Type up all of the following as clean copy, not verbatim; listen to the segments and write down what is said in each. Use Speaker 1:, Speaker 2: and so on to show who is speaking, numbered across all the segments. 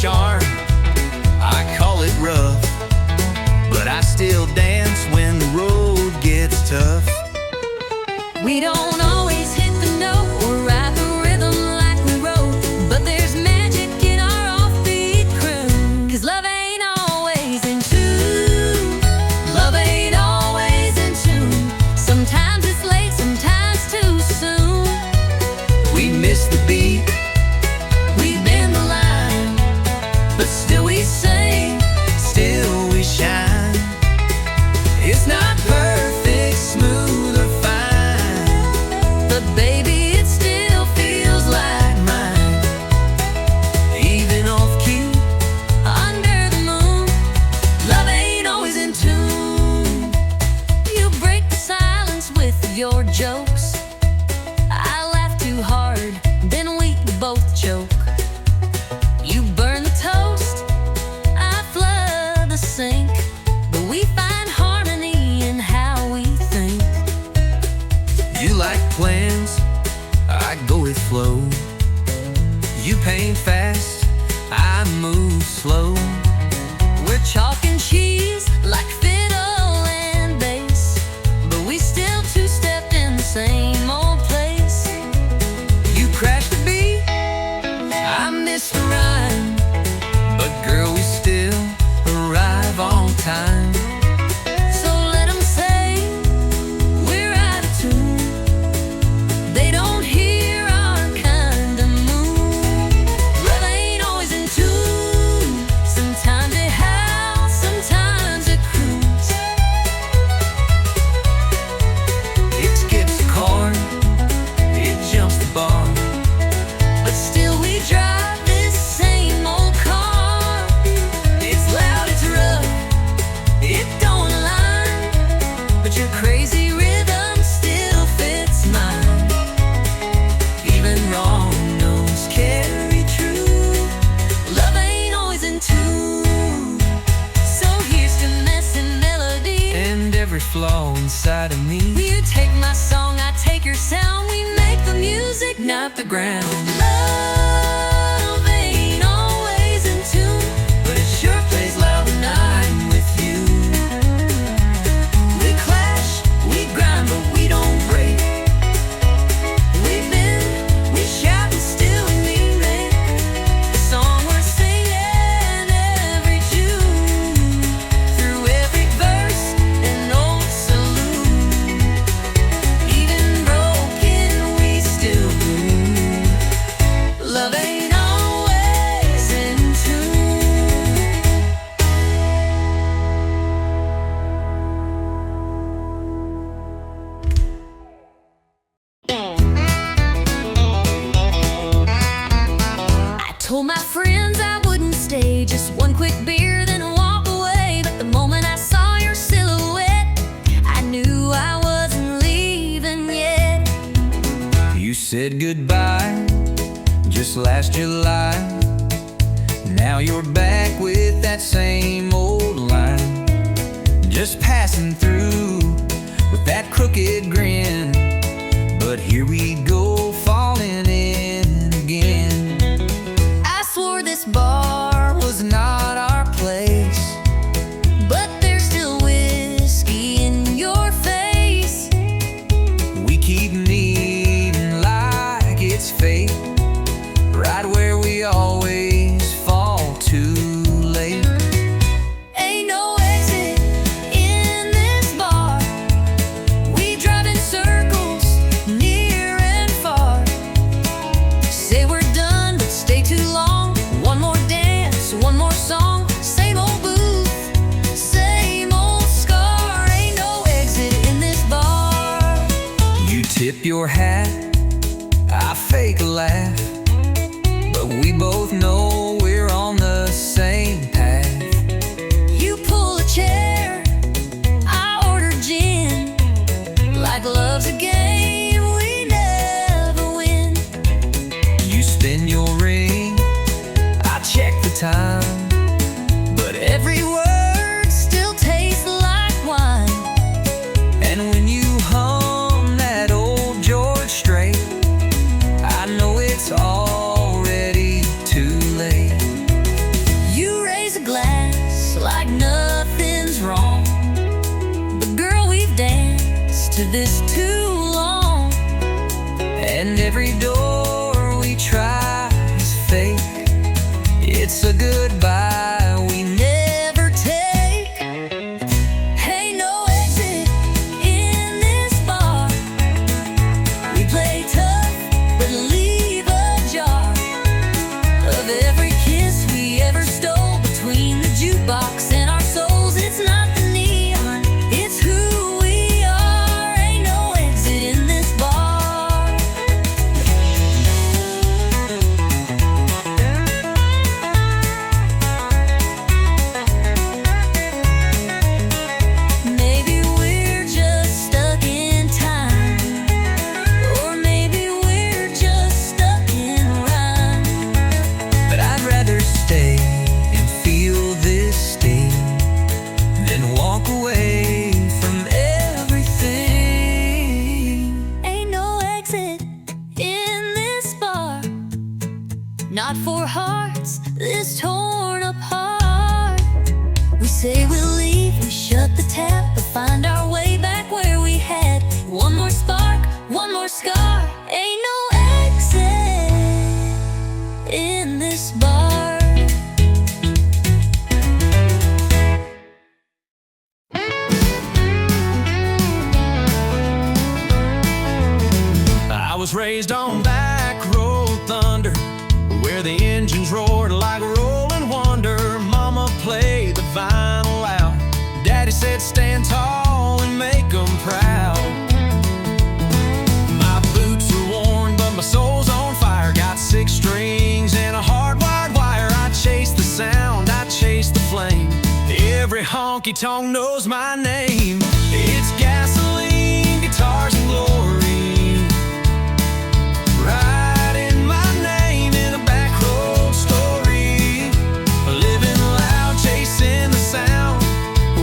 Speaker 1: charm. I call it rough, but I still dance when the road gets tough.
Speaker 2: We don't always hit the note or ride the rhythm like we wrote, but there's magic in our offbeat crew. 'Cause love ain't always in tune. Love ain't always in tune. Sometimes it's late, sometimes too soon.
Speaker 1: We miss the beat,
Speaker 2: We bend the line,
Speaker 1: but still we sing, still we shine. It's not perfect, smooth or fine,
Speaker 2: but baby, it still feels like
Speaker 1: mine. Even off key,
Speaker 2: under the moon. Love ain't always in tune. You break the silence with your jokes. I laugh too hard, then we both choke. You burn the toast, I flood the sink, but we find harmony in how we think.
Speaker 1: you like plans, I go with flow. You paint fast, I move slow.
Speaker 2: We're chalk and cheese like fiddle and bass, but we still two-stepped in the same old place.
Speaker 1: You crash the beat, I miss the rhyme, but girl, we still arrive on time.
Speaker 2: So let 'em say we're out of tune. They don't hear our kind of mood. Love ain't always in tune. Sometimes it howls, sometimes it croons.
Speaker 1: It skips the corn, it jumps the bar,
Speaker 2: But still we drive this same old car.
Speaker 1: it's loud, it's rough,
Speaker 2: It don't align, but your crazy rhythm still fits mine.
Speaker 1: even wrong notes carry true.
Speaker 2: Love ain't always in tune. So here's to messing melody.
Speaker 1: And every flaw inside of me,
Speaker 2: You take my song, I take your sound. We make the music,
Speaker 1: not the ground.
Speaker 2: Love ain't always in tune,
Speaker 1: But it sure plays loud when I'm with you. We clash, we grind, but we don't break.
Speaker 2: we bend, we shout, and still we make the song we're singing every June. Through every verse and old salute, even broken we still bloom. Love ain't always in tune. I told my friends I wouldn't stay, just one quick beer, then walk away. But the moment I saw your silhouette, I knew I wasn't leaving yet.
Speaker 1: You said goodbye just last July. Now you're back with that same old line. Just passing through with that crooked grin. But here we go, falling in again.
Speaker 2: I swore this bar
Speaker 1: Was not our place.
Speaker 2: but there's still whiskey in your face.
Speaker 1: We keep needing like it's fate, right where we always fall too late.
Speaker 2: Ain't no exit in this bar. We drive in circles, near and far. Say we're done, but stay too long. One more dance, one more song. Same old booth, same old scar. Ain't no exit in this bar.
Speaker 1: You tip your hat, I fake a laugh, but we both know we're on the same path.
Speaker 2: You pull a chair, I order gin. Like love's a game we never win.
Speaker 1: You spin your ring, I check the time, but every word still tastes like wine. And when you hum that old George Strait, I know it's already too it's a goodbye we never take.
Speaker 2: Ain't no exit in this bar. We play tough, but leave a jar of every kiss we ever stole between the jukebox and our souls. It's not the neon, it's who we are. Ain't no exit in this bar. Maybe we're just stuck in time, or maybe we're just stuck in rhyme.
Speaker 1: But I'd rather stay and feel this sting than walk away from everything.
Speaker 2: Ain't no exit in this bar, not for hearts this torn apart. We say we'll leave, we shut the tap, but find our way back where we had one more spark, one more scar. Ain't no exit in this bar.
Speaker 3: I was raised on back road thunder, where the engines roared like rolling wonder. Mama played the vinyl loud, Daddy said stand tall and make 'em proud. My boots are worn but my soul's on fire. Got 6 strings and a hardwired wire. I chase the sound, I chase the flame. Every honky-tonk knows my name. It's gasoline, guitars and glory, writing my name in a back road story. Living loud, chasing the sound,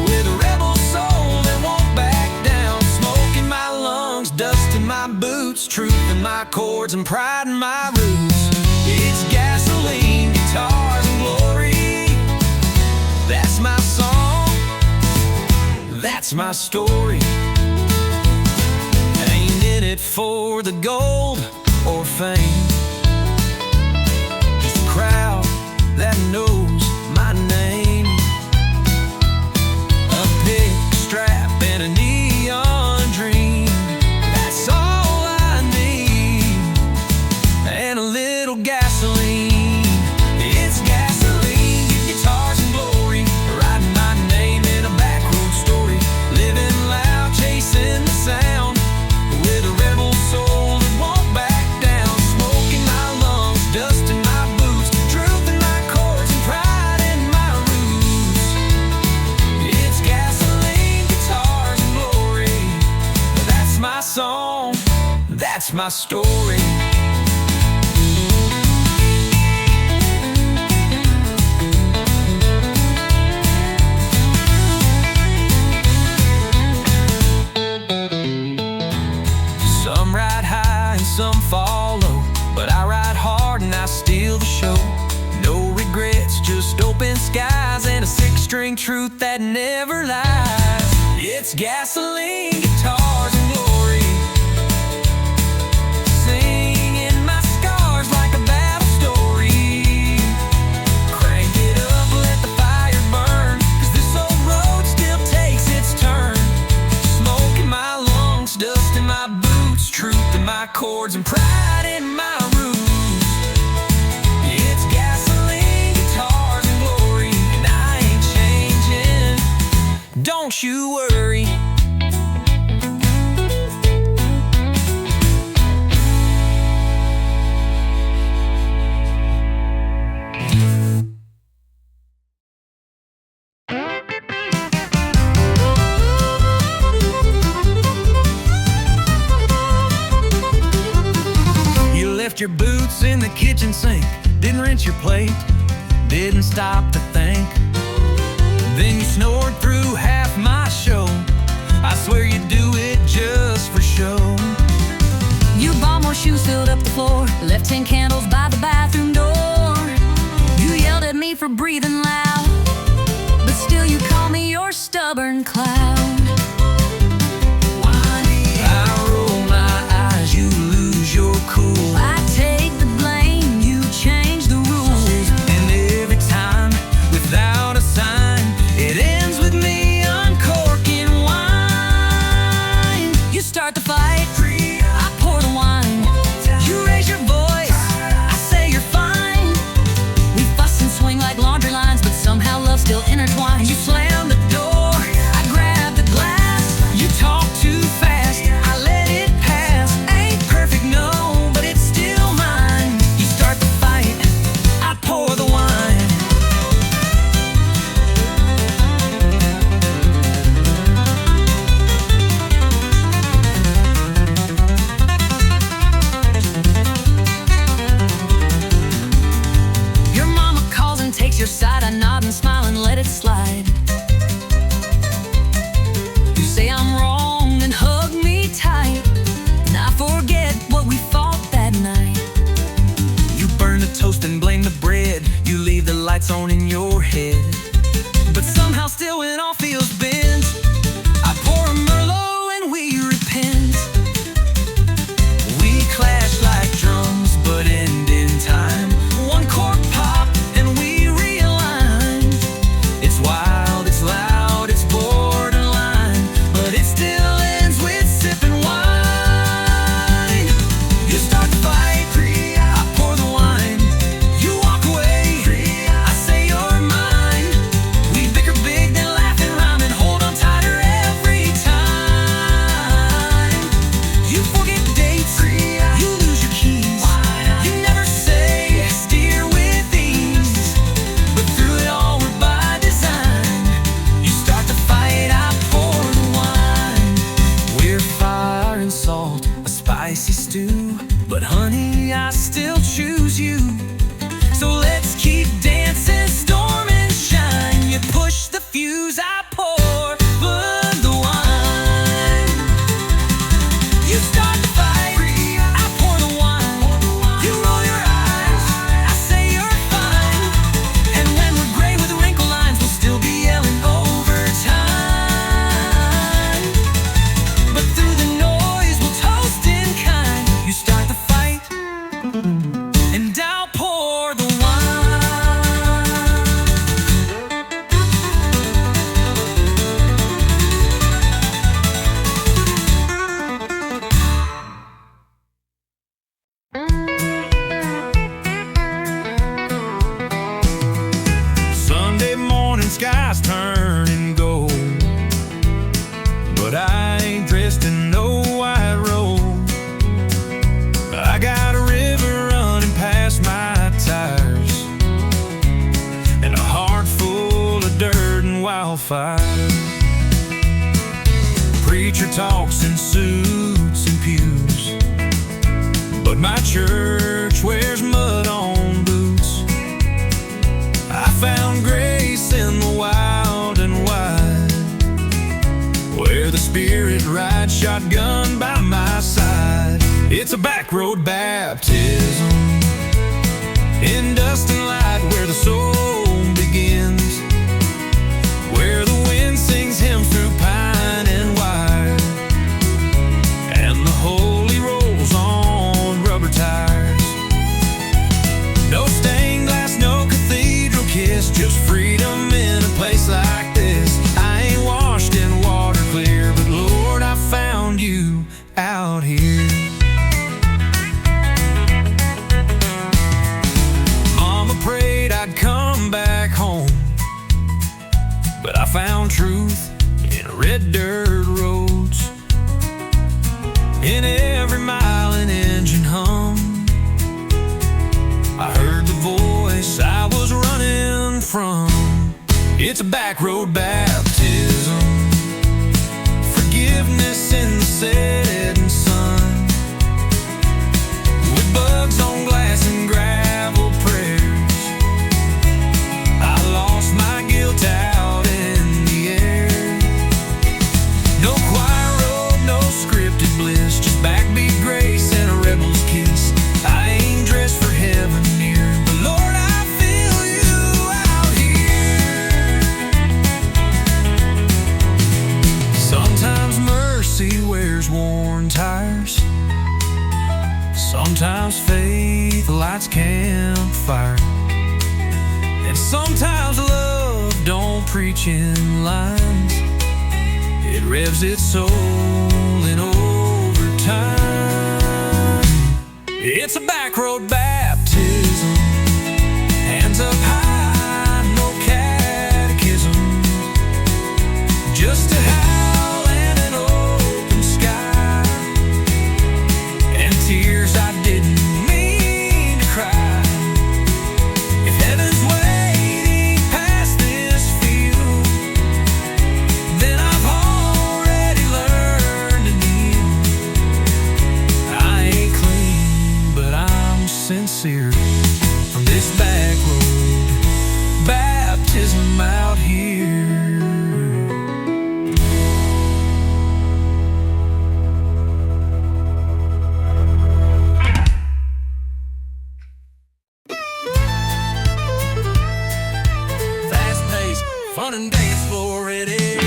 Speaker 3: with a rebel soul that won't back down. Smoke in my lungs, dust in my boots, truth in my chords and pride in my roots. It's gasoline, guitars and glory. That's my song, that's my story. Ain't in it for the gold or fame, just a crowd that knows my name. A pick strap and a neon dream, that's all I need. And a little gasoline. It's gasoline, guitars and glory, writing my name in a back road story. Living loud, chasing the sound, with a rebel soul that won't back down. Smoke in my lungs, dust in my boots, truth in my chords and pride in my roots. It's gasoline, guitars and glory. That's my song, that's my story. Some ride high and some fall low, but I ride hard and I steal the show. No regrets, just open skies and a 6-string truth that never lies. It's gasoline, guitars and glory, singing my scars like a battle story. Crank it up, let the fire burn, 'cause this old road still takes its turn. Smoke in my lungs, dust in my boots, truth in my chords and pride in my roots. It's gasoline, guitars and glory, and I ain't changing, don't you worry. You left your boots in the kitchen sink, didn't rinse your plate, didn't stop to think. Then you snored through half my show. I swear you do it just for show.
Speaker 2: You bought more shoes, filled up the floor, left 10 candles by the bathroom door. You yelled at me for breathing loud, but still you call me your stubborn clown.
Speaker 3: I roll my eyes, you lose your cool.
Speaker 2: I take the blame, you change the rules.
Speaker 3: And every
Speaker 2: either side, I nod and smile and let it slide. You say I'm wrong and hug me tight, and I forget what we fought that night.
Speaker 3: You burn the toast and blame the bread. You leave the lights on in your head. But somehow still when all feels bent, I pour a Merlot and we repent. We clash like drums but end in time. One cork pop and we realign. It's wild, it's loud, it's borderline, but it still ends with sipping wine. You start to fight, I pour the wine. You walk away, I say you're mine. We bicker big, then laugh and rhyme and hold on tighter every time. You forget dates, you lose your keys. You never say steer with ease, but through it all we're by design. You start to fight, I pour the wine. We're fire and salt, a spicy stew, but honey, I still choose you. So let's keep dancing, storm and shine. You push the fuse, I pour but the wine. You start to fight, I pour the wine. You roll your eyes, I say you're fine. And when we're gray with wrinkle lines, we'll still be yelling overtime. But through the noise, we'll toast in kind. You start the fight, and I'll pour the wine. Sunday morning, skies turning gold, but I ain't dressed in no white robe. I got a river running past my tires, and a heart full of dirt and wildfire. Preacher talks in suits and pews, but my church wears mud on boots. I found grace in the wild and wide, where the Spirit rides shotgun by my side. It's a back road baptism in dust and light, where the soul begins, where the wind sings hymns through pine and wire, and the holy rolls on rubber tires. No stained glass, no cathedral kiss, just freedom in a place like this. I ain't washed in water clear, but Lord, I found you out here. Mama prayed I'd come back home, but I found truth in red dirt roads, in every mile an engine hum. I heard the voice I was running from. It's a back road baptism, forgiveness in the setting sun, with bugs on glass and gravel prayers. I lost my guilt out in the air. No choir robe, no scripted bliss, just backbeat grace and a rebel's kiss. I ain't dressed for heaven near, but Lord, I feel you out here. Sometimes mercy wears worn tires, sometimes faith lights campfire, and sometimes love don't preach in lines. It revs its soul in overtime. It's a back road baptism, hands up high, no catechism, just a howl and an open sky, and tears I didn't mean to cry. If heaven's waiting past this field, then I've already learned to kneel. I ain't clean, but I'm sinful. and dance floor ready.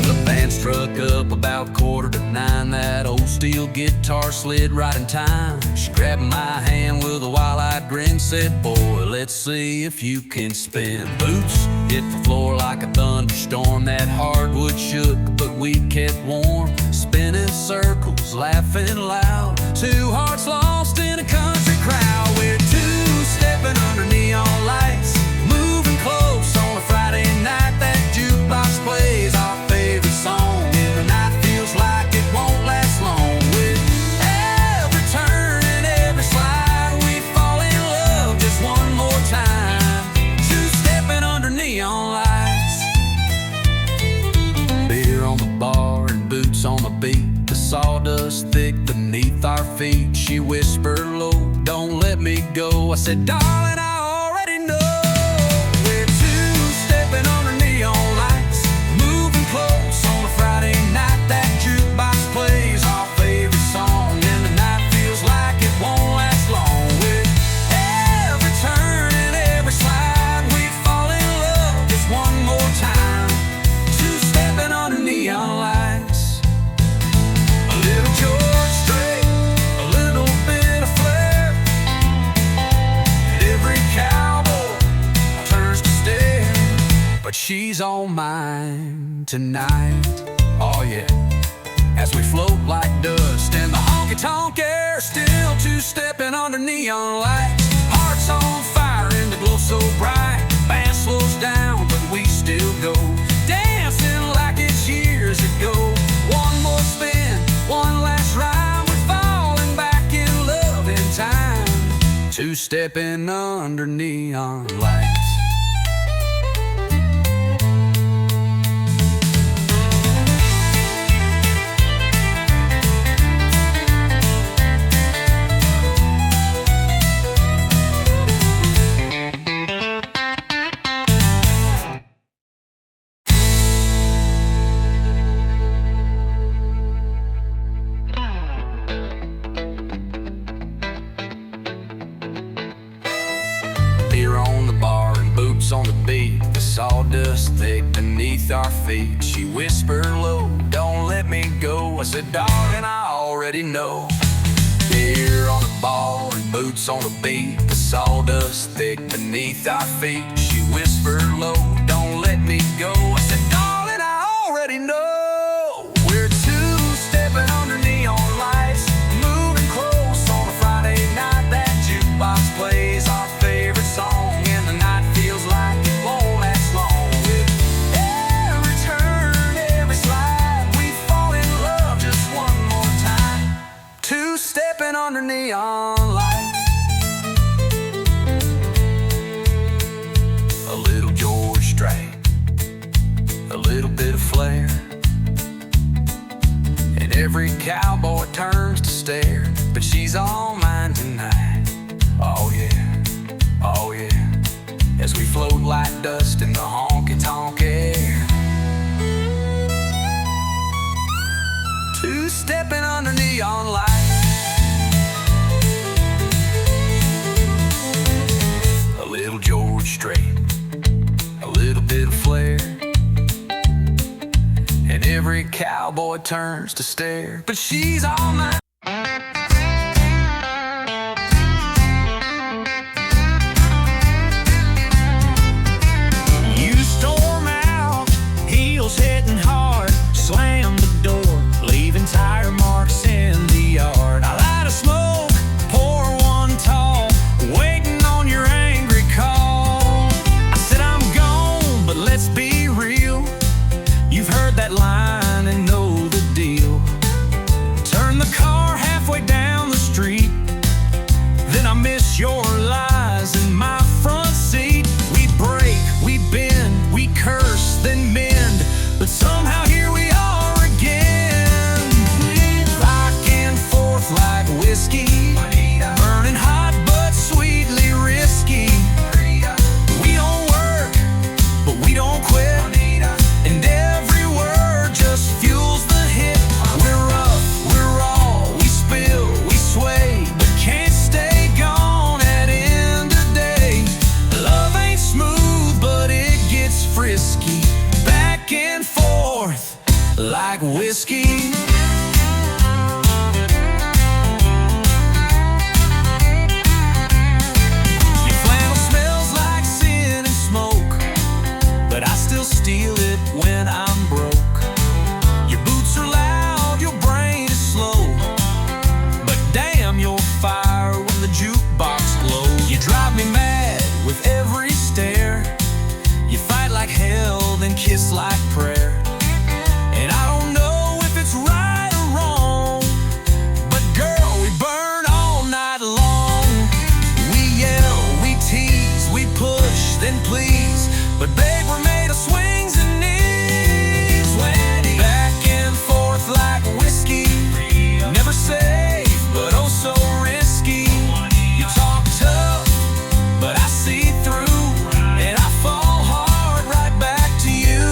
Speaker 3: The band struck up about 8:45. That old steel guitar slid right in time. She grabbed my hand with a wild-eyed grin, said, "Boy, let's see if you can spin." Boots hit the floor like a thunderstorm. That hardwood shook, but we kept warm. Spinning circles, laughing loud. Two hearts lost in a country crowd. We're two-stepping under neon lights, moving close on a Friday night. That jukebox plays our favorite song, and the night feels like it won't last long. With every turn and every slide, we fall in love just one more time. Two-stepping under neon lights. Beer on the bar and boots on the beat. The sawdust thick beneath our feet. She whispered low, "Don't let me go." I said, "Darling, I already know." We're two-stepping under neon lights, moving close on a Friday night. That jukebox plays our favorite song, and the night feels like it won't last long. With every turn and every slide, we fall in love just one more time. Two-stepping under neon lights. A little George Strait, a little bit of flair. Every cowboy turns to stare, but she's on mine tonight. Oh yeah, as we float like dust in the honky-tonk air, still two-stepping under neon lights. Hearts on fire and the glow so bright. Band slows down, but we still go, dancing like it's years ago. One more spin, one last ride. We're falling back in love in time. Two-stepping under neon lights. Beer on the bar and boots on the beat. The sawdust thick beneath our feet. She whispered low, "Don't let me go." I said, "Darling, I already know." Beer on the bar and boots on the beat. The sawdust thick beneath our feet. She whispered low, "Don't let me go." I said, "Darling, I already know." We're two-stepping under neon lights, moving close on a Friday night. That jukebox plays our favorite song, and the night feels like it won't last long. With every turn, every slide, we fall in love just one more time. Two-stepping under neon lights. A little George Strait, a little bit of flair, and every cowboy turns to stare, but she's all mine tonight. Oh yeah, oh yeah, as we float like dust in the honky-tonk air. Two-stepping under neon lights. A little George Strait, a little bit of flair, and every cowboy turns to stare, but she's all mine. You storm out, heels hitting hard, slam the door, leaving tire marks in the yard. I light a smoke, pour one tall, waiting on your angry call. I said I'm gone, but let's be real. You've heard that line and know the deal. Turn the car jukebox glows. You drive me mad with every stare. You fight like hell, then kiss like prayer. And I don't know if it's right or wrong, but girl, we burn all night long. We yell, we tease, we push, then please, but babe, we're made of swings and knees. When back and forth like whiskey, never safe, but oh so risky. You talk tough, but I see through, and I fall hard right back to you.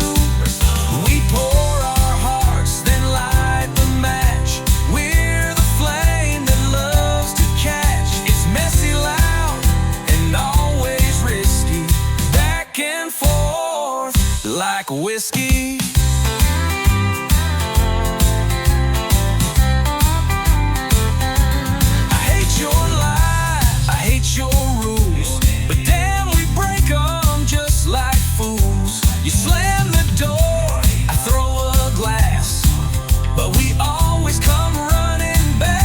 Speaker 3: We pour our hearts, then light the match. We're the flame that loves to catch. It's messy, loud, and always risky. Back and forth like whiskey. I hate your lies, I hate your rules, but damn, we break them just like fools. You slam the door, I throw a glass, but we always come running back.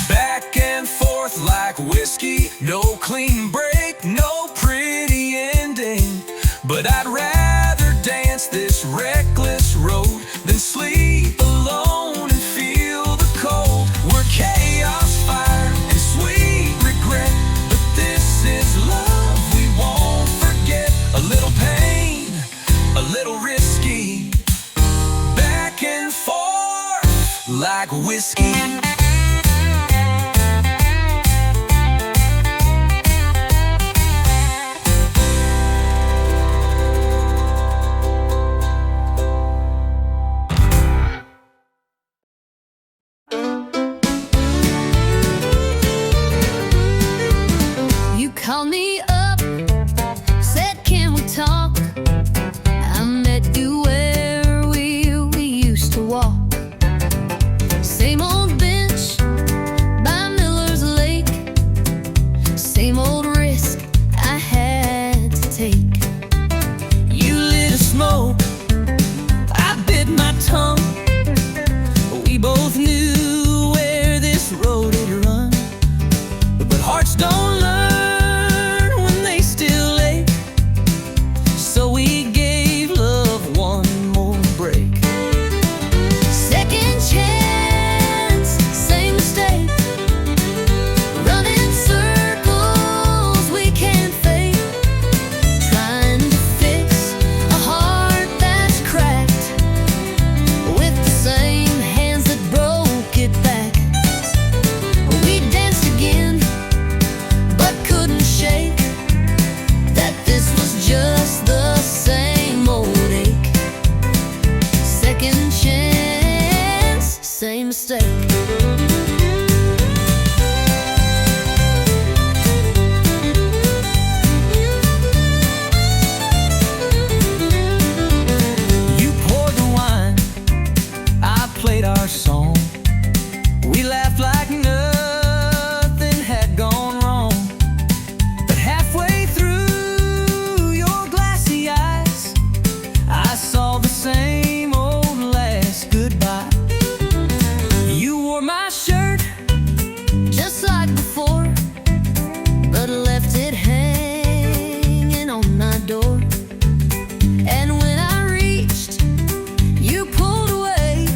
Speaker 3: Back and forth like whiskey, no clean break, no pretty ending, but I'd rather dance this reckless road than sleep alone and feel the cold. We're chaos, fire, and sweet regret, but this is love we won't forget. A little pain, a little risky, back and forth like whiskey.
Speaker 2: You called me up, said can we talk? I met you where we used to walk. Same old bench by Miller's Lake, same old risk I had to take.
Speaker 3: You lit a smoke, I bit my tongue. We both knew where this road had run, but hearts don't learn when they still ache. So we gave love one more break.
Speaker 2: Second chance, same mistake. Running circles we can't fake. Trying to fix a heart that's cracked with the same hands that broke it back. We danced again, but couldn't shake that this was just the same old ache. Second chance, same mistake.
Speaker 3: You poured the wine, I played our song. We laughed like nothing had gone wrong. But halfway through your glassy eyes, I saw the same old last goodbye. You wore my shirt,
Speaker 2: Just like before, but left it hanging on my door. And when I reached, you pulled away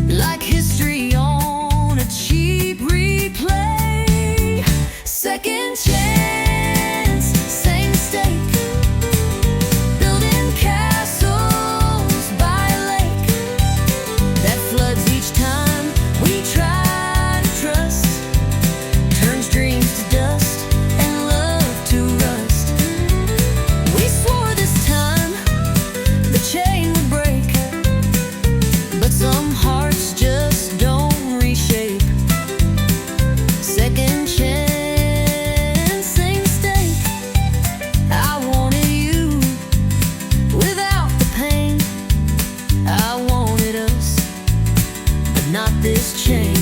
Speaker 2: like history on a cheap replay. Second chance, same mistake. Building castles by a lake that floods each time we try to trust. Turns dreams to dust and love to rust. We swore this time the chain would break, but some hearts just don't reshape. Second chance, same mistake. I wanted you without the pain. I wanted us, but not this chain.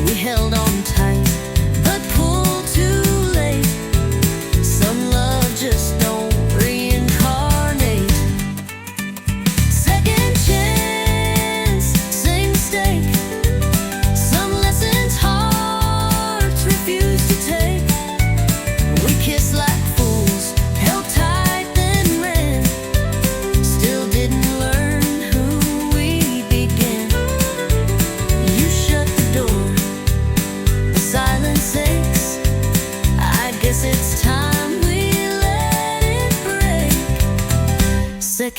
Speaker 2: We held on tight, but pulled too late. Some love just don't reincarnate. Second chance, same mistake.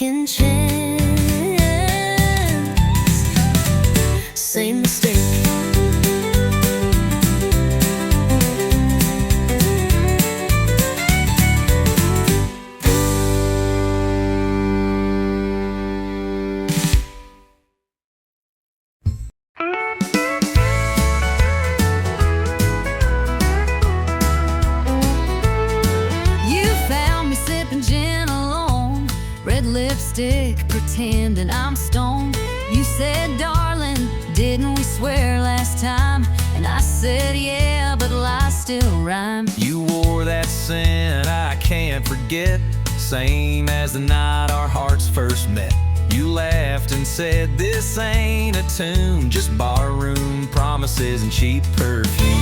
Speaker 2: second chance. Same mistake. Red lipstick, pretending I'm stoned. You said, darling, didn't we swear last time? And I said, yeah, but lies still rhyme.
Speaker 3: You wore that scent I can't forget, same as the night our hearts first met. You laughed and said, this ain't a tune, just barroom promises and cheap perfume.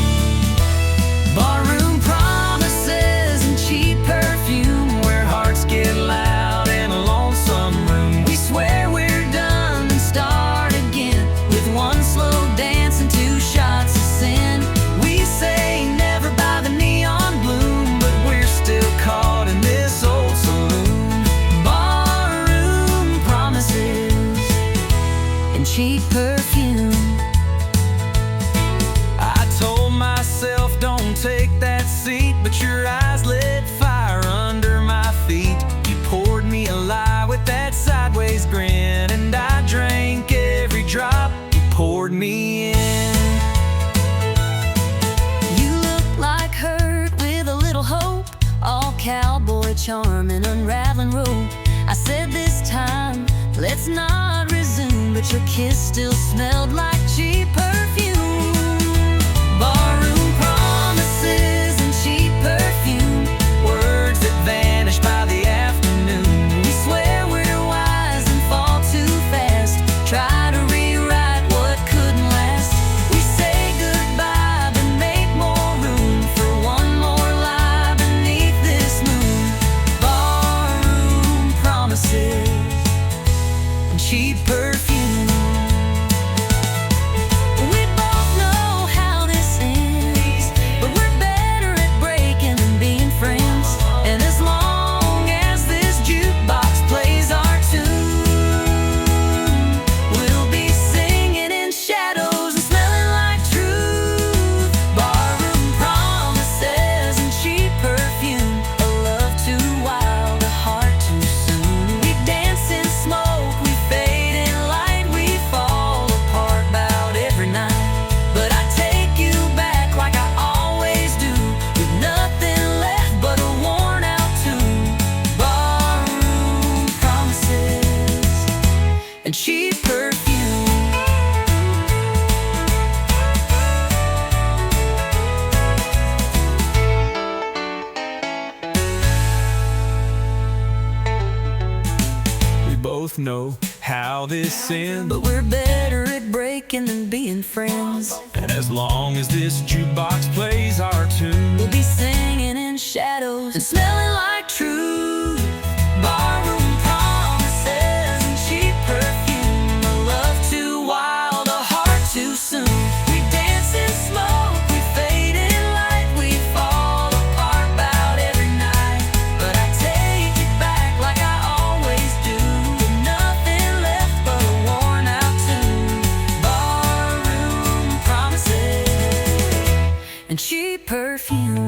Speaker 3: Barroom promises and cheap perfume, where hearts get loud in a lonesome room. We swear we're done and start again, with one slow dance and 2 shots of sin. We say never by the neon bloom, but we're still caught in this old saloon. Barroom promises and cheap perfume. I told myself don't take that seat, but your eyes lit fire under my feet. You poured me a lie with that sideways grin, and I drank every drop you poured me in.
Speaker 2: You look like hurt with a little hope, all cowboy charm and unraveling rope. I said this time, let's not resume, but your kiss still smelled like cheap perfume. Barroom promises and cheap perfume, words that vanish by the afternoon. We swear we're wise and fall too fast, try to rewrite what couldn't last. We say goodbye but make more room for one more lie beneath this moon. Barroom promises and cheap perfume. We both know how this ends, but we're better at breaking than being friends. And as long as this jukebox plays our tune, we'll be singing in shadows and smelling like truth. Barroom promises and cheap perfume, a love too wild, a heart too soon. We dance in smoke, we fade in light, we fall apart about every night. But I take you back like I always do, with nothing left but a worn out tune. Barroom promises and cheap perfume.
Speaker 3: We both know how this ends,
Speaker 2: But we're better at breaking than being friends.
Speaker 3: and as long as this jukebox plays our tune,
Speaker 2: We'll be singing in shadows and smelling like truth. Barroom promises and cheap perfume, a love too wild, a heart too soon. We dance in smoke, we fade in light, we fall apart about every night. But I take it back like I always do, with nothing left but a worn out tune. Barroom promises and cheap perfume.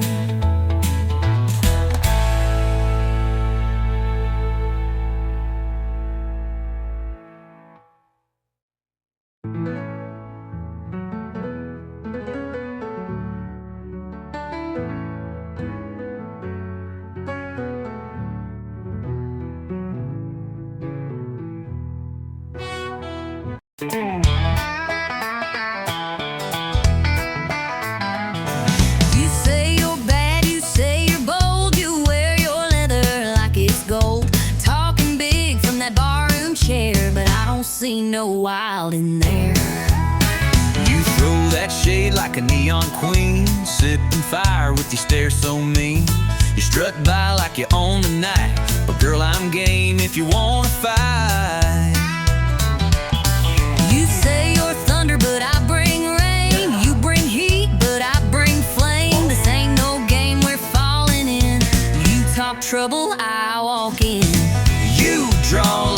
Speaker 2: You say you're bad, you say you're bold, you wear your leather like it's gold. Talking big from that barroom chair, but I don't see no wild in there.
Speaker 3: you throw that shade like a neon queen, sipping fire with your stare so mean. You strut by like you own the night, but girl, I'm game if you wanna fight.
Speaker 2: You say you're thunder, but I bring rain. You bring heat, but I bring flame. This ain't no game we're falling in. You talk trouble, I walk in.
Speaker 3: You draw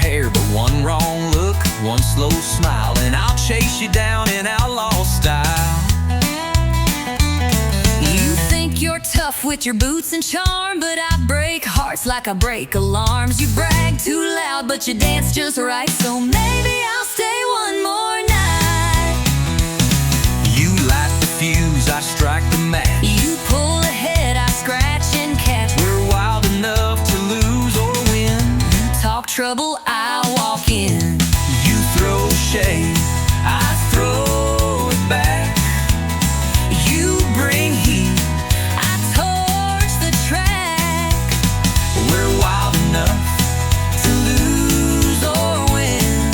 Speaker 3: hair, but one wrong look, one slow smile, and I'll chase you down in outlaw style.
Speaker 2: You think you're tough with your boots and charm, but I break hearts like I break alarms. You brag too loud, but you dance just right, so maybe I'll stay one more night.
Speaker 3: You light the fuse, I strike the match.
Speaker 2: You pull ahead, I scratch and catch.
Speaker 3: We're wild enough to lose or win.
Speaker 2: Talk trouble, I walk in.
Speaker 3: You throw shade, I throw it back. You bring heat,
Speaker 2: I torch the track.
Speaker 3: we're wild enough to lose or win.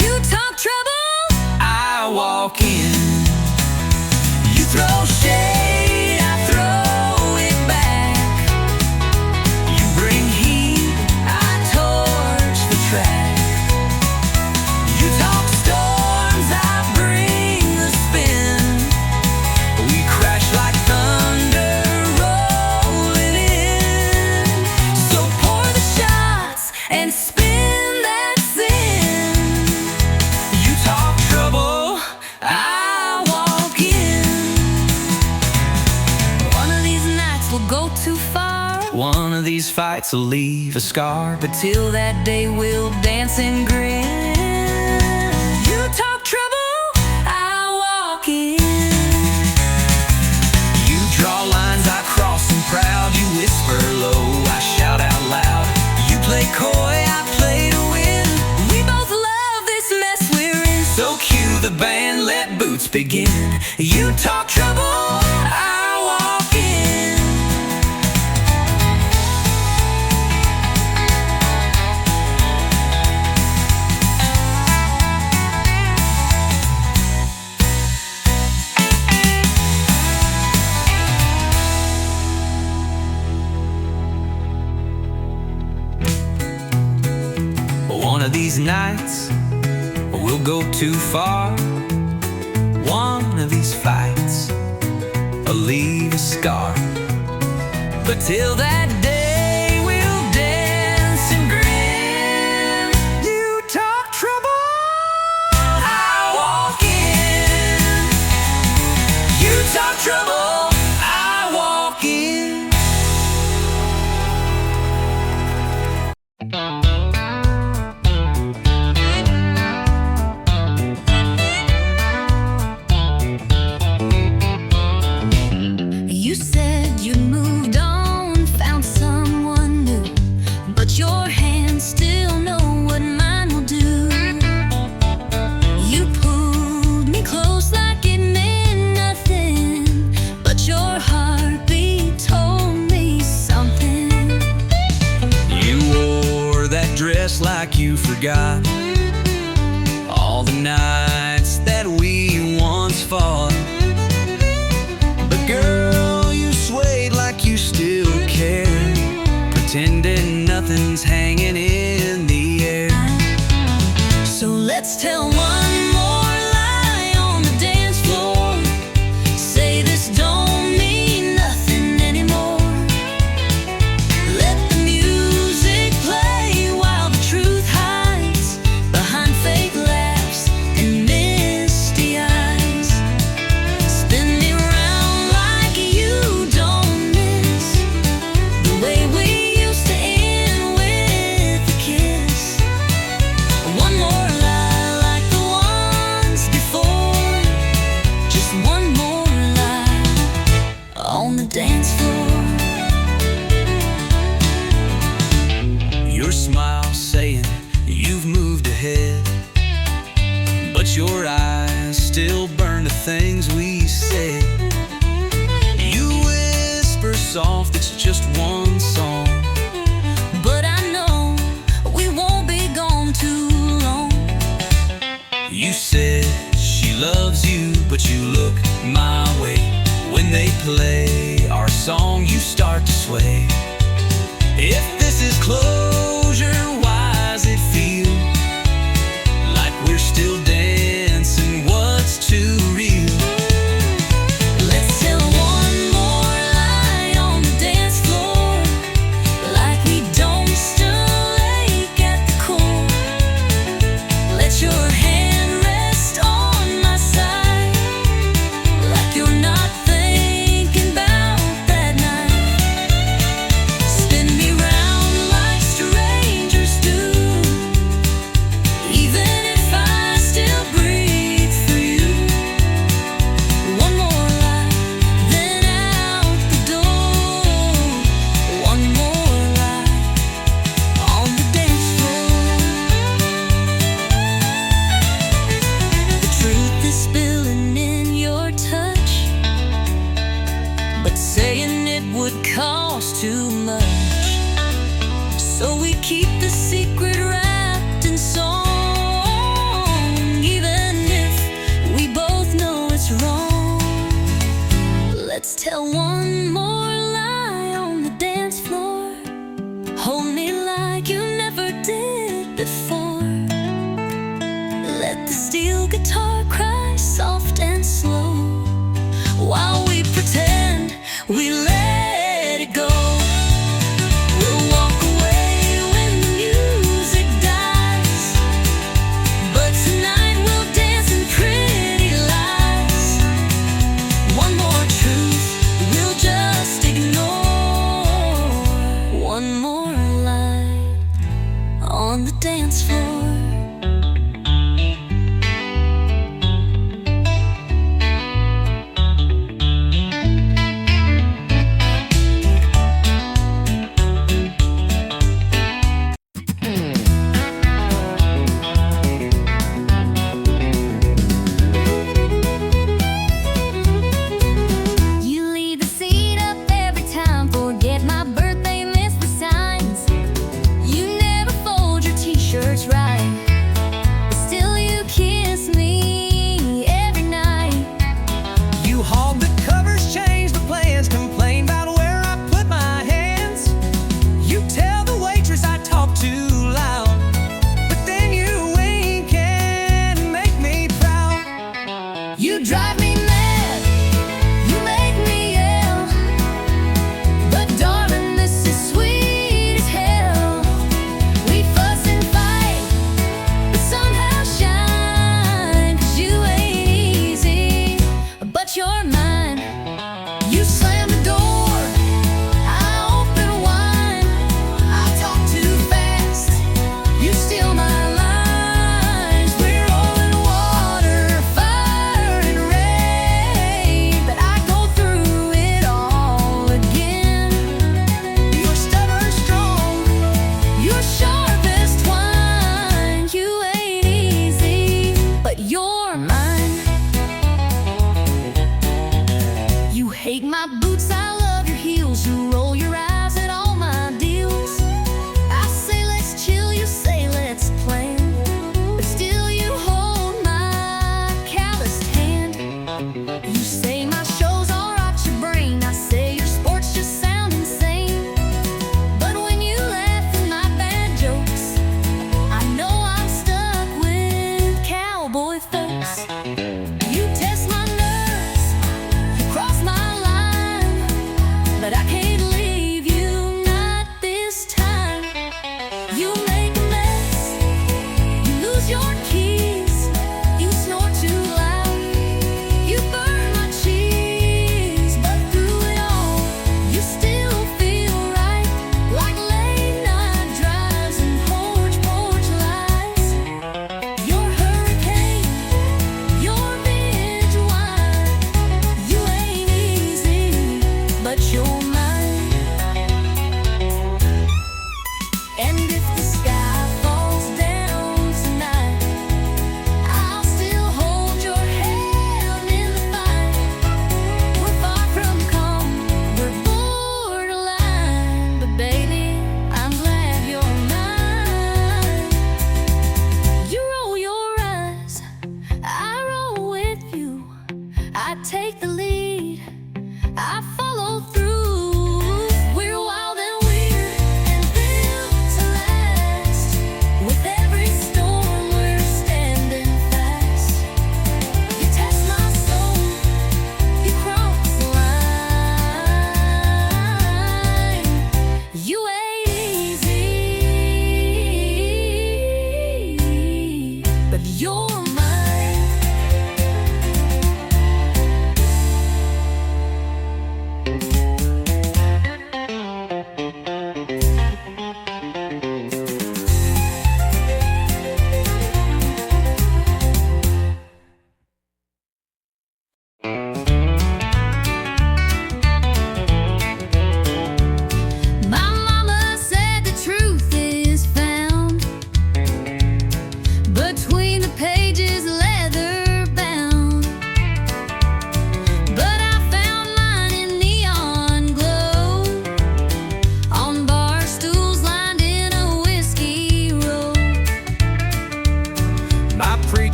Speaker 2: You talk trouble,
Speaker 3: I walk in. You throw shade, I throw it back. You bring heat, I torch the track. You talk storms, I bring the spin. We crash like thunder rolling in.
Speaker 2: so pour the shots and spin that sin.
Speaker 3: You talk trouble,
Speaker 2: I walk in. One of these nights we'll go too far.
Speaker 3: one of these fights will leave a scar, but
Speaker 2: Till that day we'll dance and grin. You talk trouble, I walk in.
Speaker 3: you draw lines, I cross them proud. You whisper low, I shout out loud. You play coy, I play to win.
Speaker 2: We both love this mess we're in.
Speaker 3: So cue the band, let boots begin. You talk trouble, I walk in. One of these nights, we'll go too far. One of these fights, will leave a scar. But till that day, we'll dance and grin. You talk trouble, I walk in. You talk trouble, I walk in.
Speaker 2: You said you moved on, found someone new, but your hands still know what mine will do. You pulled me close like it meant nothing, but your heartbeat told me something.
Speaker 3: You wore that dress like you forgot all the nights that we once fought. But girl, you swayed like you still cared, pretending nothing's hanging in the air.
Speaker 2: So let's tell one more lie on the dance floor. Say this don't mean nothing anymore. Let the music play while the truth hides behind fake laughs and misty eyes. Spin me round like you don't miss the way we used to end with a kiss. One more lie like the ones before. Just one more lie on the dance floor.
Speaker 3: Your smile saying you've moved ahead, but your eyes still burn the things we said. You whisper soft, it's just one song.
Speaker 2: But I know we won't be gone too long.
Speaker 3: You said she loves you, but you look my way. When they play our song, you start to sway. If this is closure, why does it feel like we're still dancing? What's too real?
Speaker 2: Let's tell one more lie on the dance floor, like we don't still ache at the core. before. Let the steel guitar cry soft and slow, while we pretend we let it go. We'll walk away when the music dies, but tonight we'll dance in pretty lies. One more truth we'll just ignore, one more lie on the dance floor. Hate my boots, I love your heels. You roll your eyes at all my deals. I say let's chill, you say let's plan, but still you hold my calloused hand. You say my shows all rot your brain, I say your sports just sound insane. But when you laugh at my bad jokes, I know I'm stuck with cowboy folks. You test my nerves, you cross my, but I can't leave you, not this time. You make a mess, you lose your keys, you snore too loud, you burn my cheese, but through it all, you still feel right, like late night drives and porch lights. Your hurricane, your binge wine, you ain't easy, but you're take the lead, I follow through. We're wild and weird and built to last. With every storm we're standing fast. You test my soul, you cross the line. You ain't easy, but you're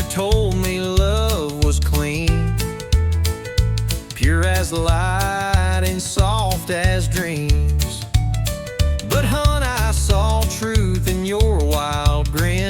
Speaker 3: told me love was clean, pure as the light and soft as dreams. But hon, I saw truth in your wild grin.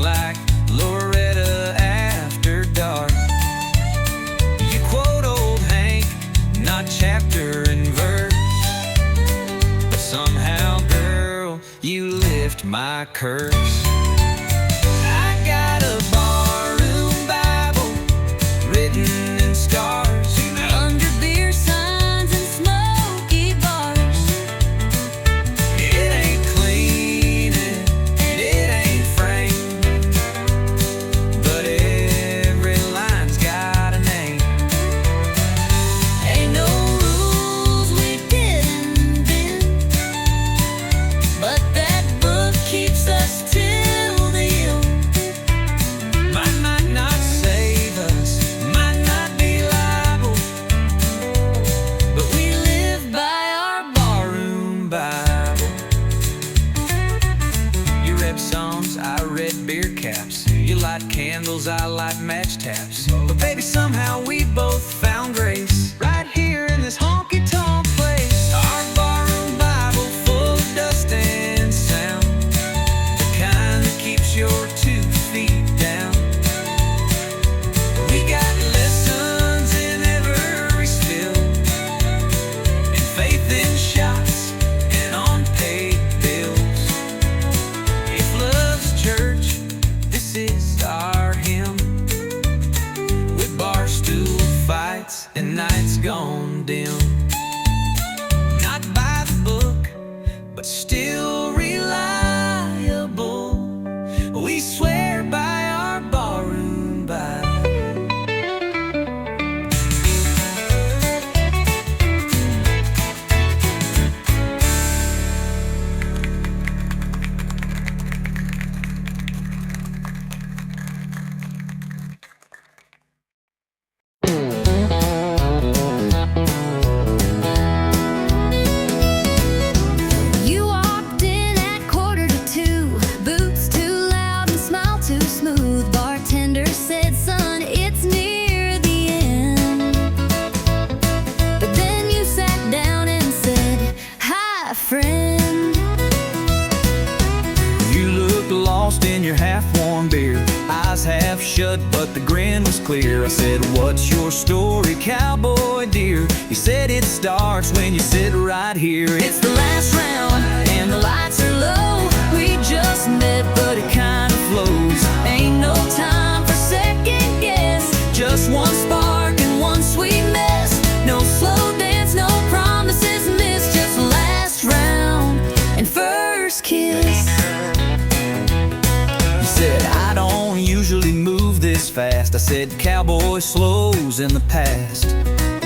Speaker 3: like Loretta after dark. You quote old Hank, not chapter and verse, but somehow, girl, you lift my curse. I got a barroom Bible written in stars.
Speaker 2: Under beer signs and smoky bars.
Speaker 3: It ain't clean and it ain't framed, but every line's got a name.
Speaker 2: Ain't no rules we didn't bend, but that book keeps us till the end.
Speaker 3: Might not save us, might not be liable, but we live by our barroom Bible. You read Psalms, I read beer caps. You light candles, I light match taps. But baby, somehow we both found grace right here in this honky-tonk place. Our barroom Bible full of dust and sound, the kind that keeps your 2 feet down. We got lessons in every spill, and faith in shots and unpaid bills. If love's church, this is our hymn, with bar stool fights and nights gone dim. Not by the book, but still reliable. We swear by our barroom Bible.
Speaker 2: You walked in at 1:45, boots too loud and smile too smooth. Bartender said, son, it's near the end. But then you sat down and said, hi, friend.
Speaker 3: You looked lost in your half-warm beer, eyes half shut, but the grin was clear. I said, what's your story, cowboy dear? You said it starts when you sit right here.
Speaker 2: It's the last round and the lights are low. We just met, but it kind of flows. Ain't no time for second guess.
Speaker 3: Just one spark and one sweet mess.
Speaker 2: No slow dance, no promises missed. Just last round and first kiss.
Speaker 3: You said, I don't usually move this fast. I said, cowboy slows in the past.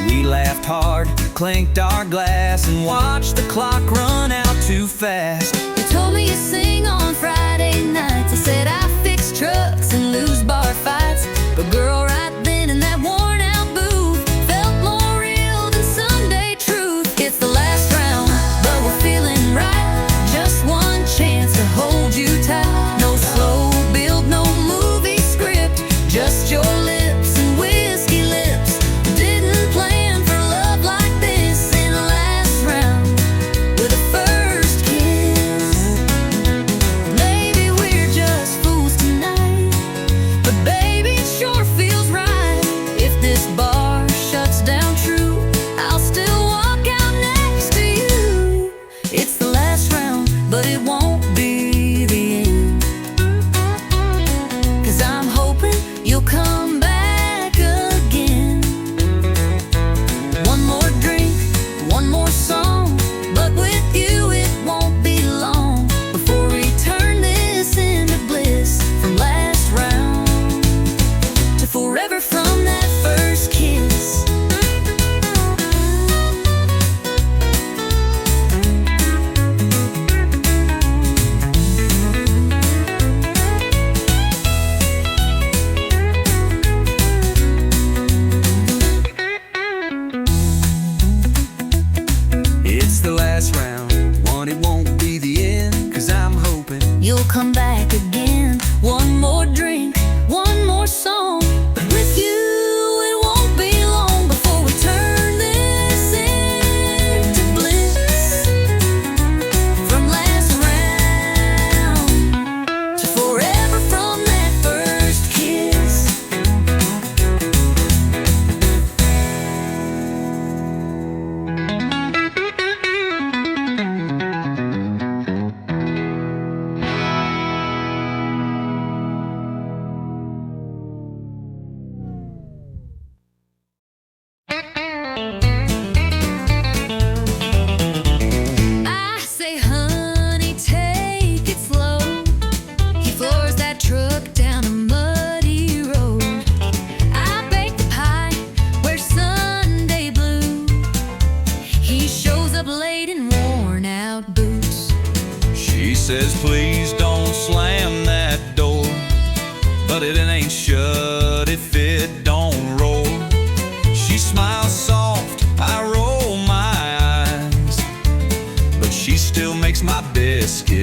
Speaker 3: We laughed hard, clinked our glass, and watched the clock run out too fast.
Speaker 2: You told me you sing on Friday nights. I said I fix trucks and lose bar fights. But girl, right then in that worn out booth felt more real than Sunday truth. It's the last round, but we're feeling right. Just one chance to hold you tight. No slow build, no movie script, just your lips and whiskey lips. Didn't plan for love like this in the last round with a first kiss. Maybe we're just fools tonight.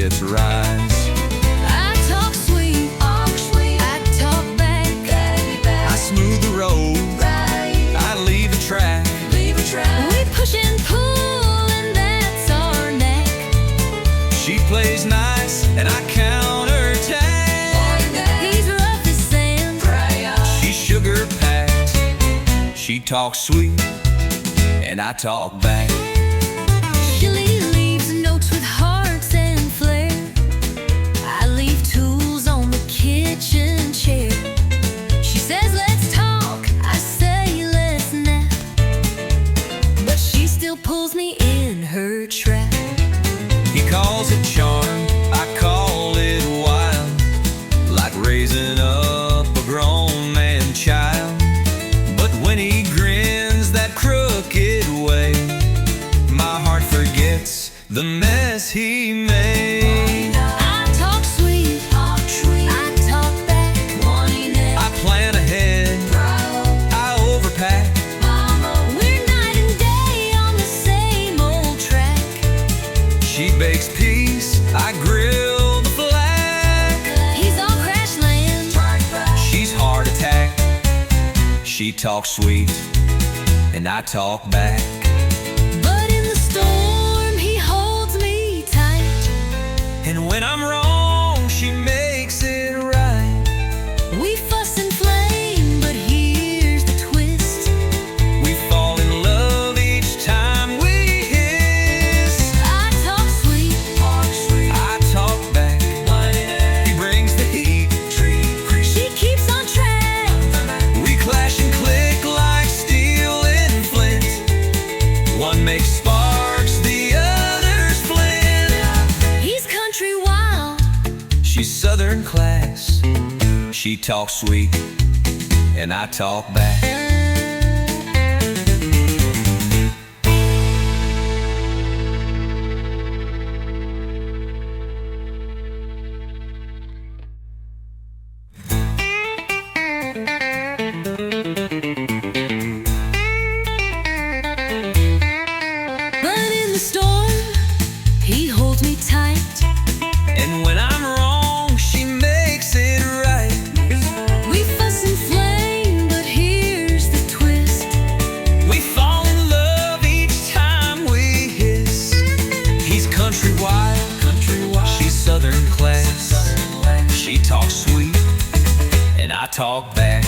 Speaker 3: lips rise.
Speaker 2: I talk sweet, I talk back,
Speaker 3: I smooth the road, I leave a track.
Speaker 2: we push and pull, and that's our knack.
Speaker 3: She plays nice and I counterattack.
Speaker 2: He's rough as sand,
Speaker 3: She sugar packed. She talks sweet and I talk back.
Speaker 2: she leaves notes with hearts and flair. I leave tools on the kitchen chair. She says let's talk, I say let's nap, but she still pulls me in her trap.
Speaker 3: He calls it charm, I call it wild, like raising up a grown man child. But when he grins that crooked way, my heart forgets the mess he made.
Speaker 2: I talk sweet, I talk back,
Speaker 3: I plan ahead, I overpack.
Speaker 2: we're night and day on the same old track.
Speaker 3: She bakes peace, I grill the flag.
Speaker 2: He's on crash land,
Speaker 3: She's heart attack. She talks sweet and I talk back.
Speaker 2: but in the storm he holds me tight.
Speaker 3: And when I'm wrong, she makes it right.
Speaker 2: We fuss and flame, but here's the twist.
Speaker 3: We fall in love each time we hiss.
Speaker 2: I talk sweet,
Speaker 3: I talk back. He brings the heat.
Speaker 2: she keeps on track.
Speaker 3: We clash and click like steel and flint. One makes sparks, the other's flint.
Speaker 2: He's country wild,
Speaker 3: She's southern class. She talks sweet and I talk back.
Speaker 2: but in the storm he holds me tight.
Speaker 3: And when I'm wrong, she makes it right.
Speaker 2: We fuss and flame, but here's the twist.
Speaker 3: We fall in love each time we hiss. He's country wild, she's southern class. She talks sweet and I talk back.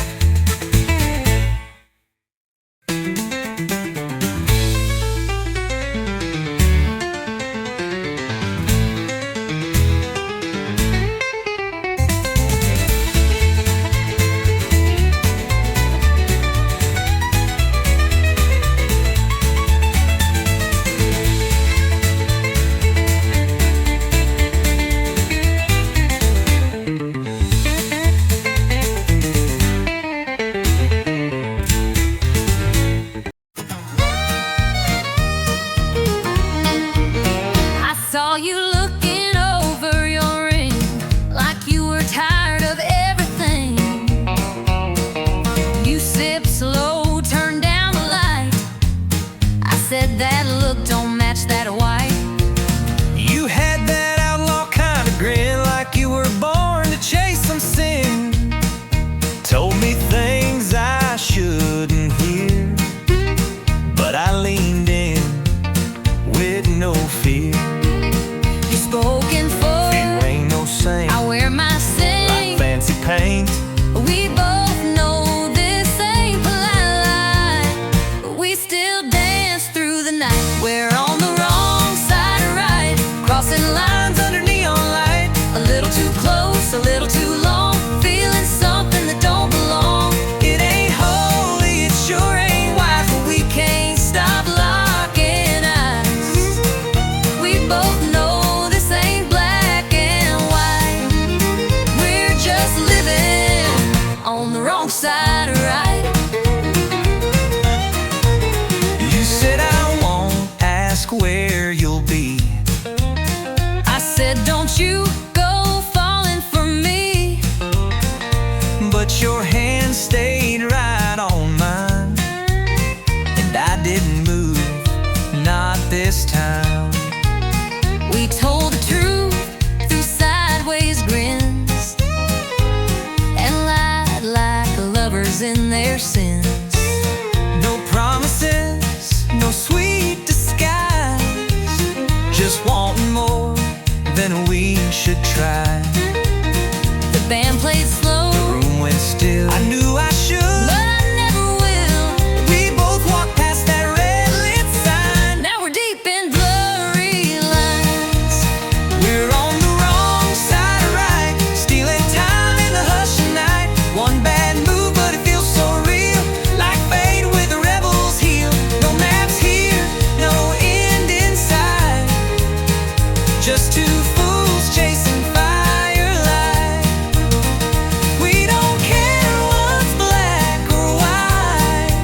Speaker 2: lives in their sins.
Speaker 3: No promises, no sweet disguise, just wanting more than we should try.
Speaker 2: The band played slow,
Speaker 3: The room went still. I knew I should,
Speaker 2: but I never will.
Speaker 3: we both walked past that red lit sign.
Speaker 2: Now we're deep in blurry lines.
Speaker 3: We're on the wrong side of right, stealing time in the hush of night. One bad move, but it feels so real, like fate with the rebel's heel. No maps here, no end in sight, just two fools chasing firelight. We don't care what's black or white,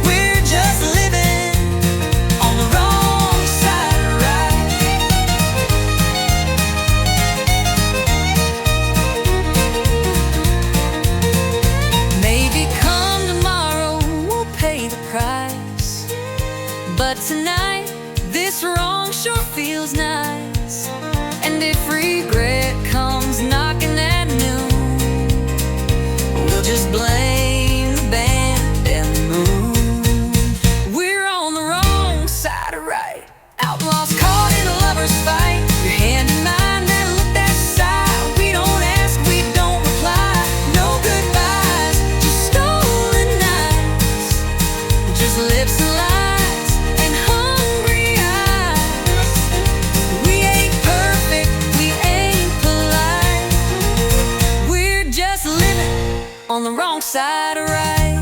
Speaker 3: we're just living on the wrong side of right.
Speaker 2: Maybe come tomorrow we'll pay the price, but tonight this wrong sure feels nice. And if regret comes knocking at noon, we'll just blame the band and the moon. We're on the wrong side of right, outlaws caught in a lover's fight. Your hand in mine, that look, that sigh. We don't ask, we don't reply. No goodbyes, just stolen nights, just lips and lies and hungry eyes. We ain't perfect, we ain't polite, we're just living on the wrong side of right.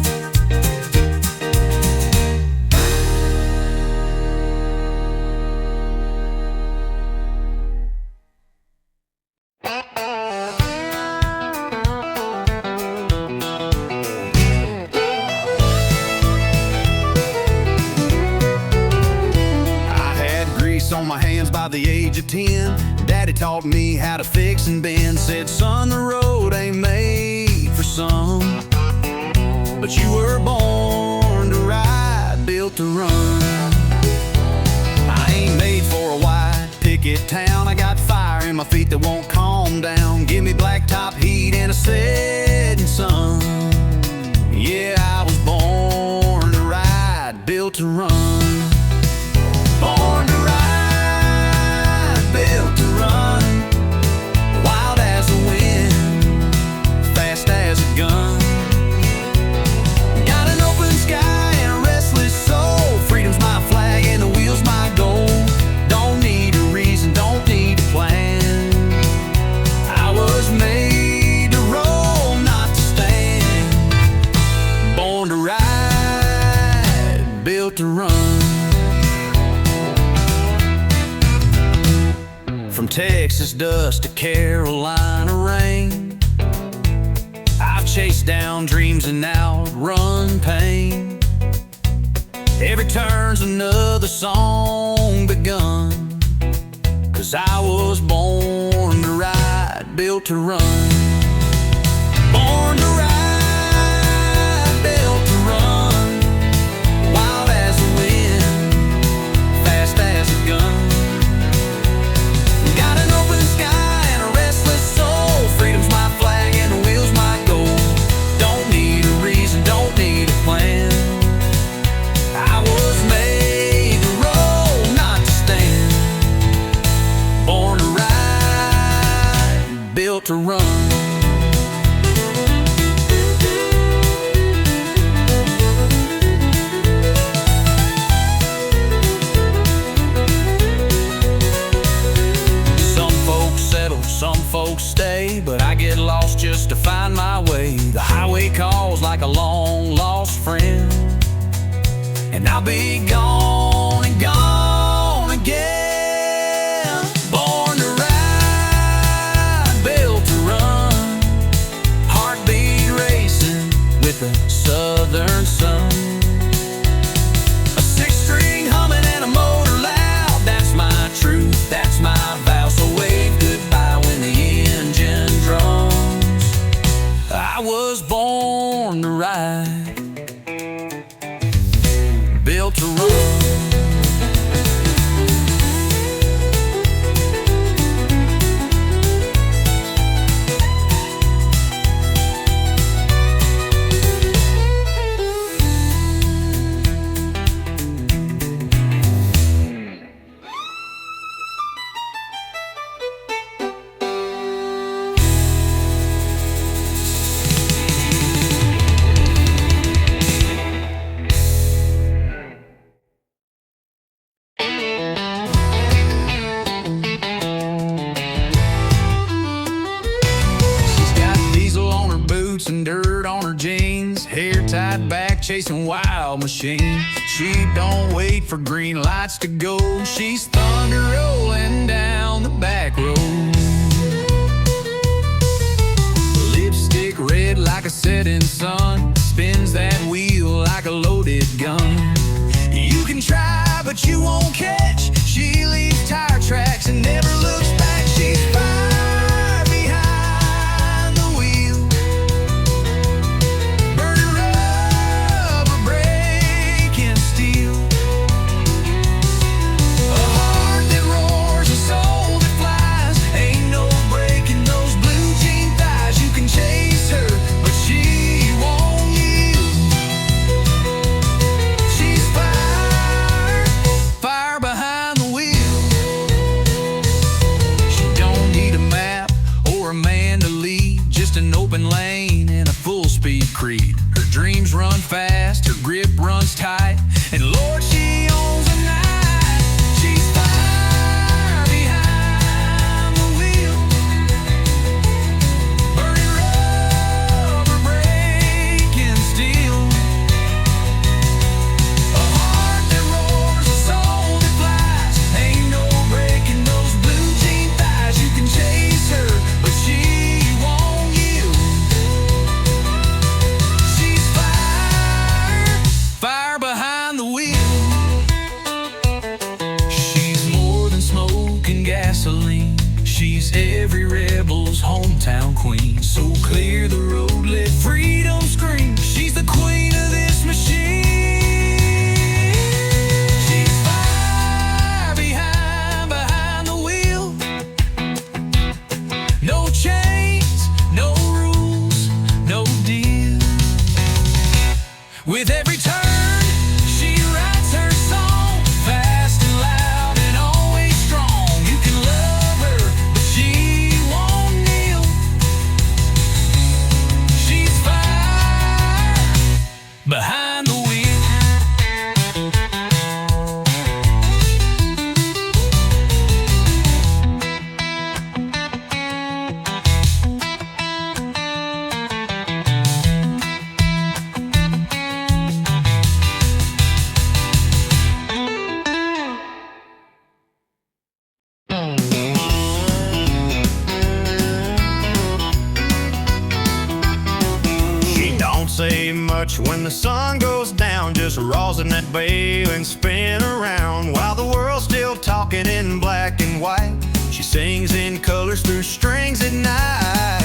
Speaker 4: I had grease on my hands by the age of 10. Daddy taught me how to fix and bend. Said, son, the road ain't made for some, but you were born to ride, built to run. I ain't made for a wide picket town. I got fire in my feet that won't calm down. Give me blacktop heat and a setting sun. Yeah, I was born to ride, built to run. Born to ride, built to run. Wild as the wind, fast as a gun. Got an open sky and a restless soul. Freedom's my flag and the wheel's my goal. Don't need a reason, don't need a plan. I was made to roll, not to stand. Born to ride, built to run. From Texas dust to Carolina rain, I've chased down dreams and outrun pain. Every turn's another song begun, 'cause I was born to ride, built to run. Born to ride, built to run. Wild as the wind, fast as a gun. Got an open sky and a restless soul. Freedom's my flag and the wheel's my goal. Don't need a reason, don't need a plan. I was made to roll, not to stand. Born to ride, built to run. Some folks settle, some folks stay, but I get lost just to find my way. The highway calls like a long lost friend, and I'll be gone and gone again. Born to ride, built to run. Heartbeat racing with the southern sun. A six-string humming and a motor loud. That's my truth, that's my vow. So wave goodbye when the engine drums. I was born to ride, built to run. green dirt on her jeans, hair tied back, chasing wild machines. She don't wait for green lights to go, she's thunder rolling down the back road. Lipstick red like a setting sun, spins that wheel like a loaded gun. You can try, but you won't catch. She leaves tire tracks and never looks back. She's fire behind the wheel, burning rubber, breaking steel. A heart that roars, a soul that flies. Ain't no breaking those blue jean thighs. You can chase her, but she won't yield. She's fire, fire behind the wheel. She don't need a map or a man to lead, just an open lane and a full-speed creed. Her dreams run fast, her grip runs tight, and Lord, she owns the night. She's fire behind the wheel, burning rubber, breaking steel. A heart that roars, a soul that flies. Ain't no breaking those blue jean thighs. You can chase her, but she won't yield. She's fire, fire behind the wheel. She's more than smoke and gasoline. She's every rebel's hometown queen. So clear the road, let freedom scream. She's the queen of this machine. She's fire behind the wheel. No chains, no rules, no deal. With every turn, she writes her song, fast and loud and always strong. You can love her, but she won't kneel. She's fire behind the wheel.
Speaker 5: She don't say much when the sun goes down, just rosin that bale and spin around. While the world's still talking in black and white, she sings in colors through strings at night.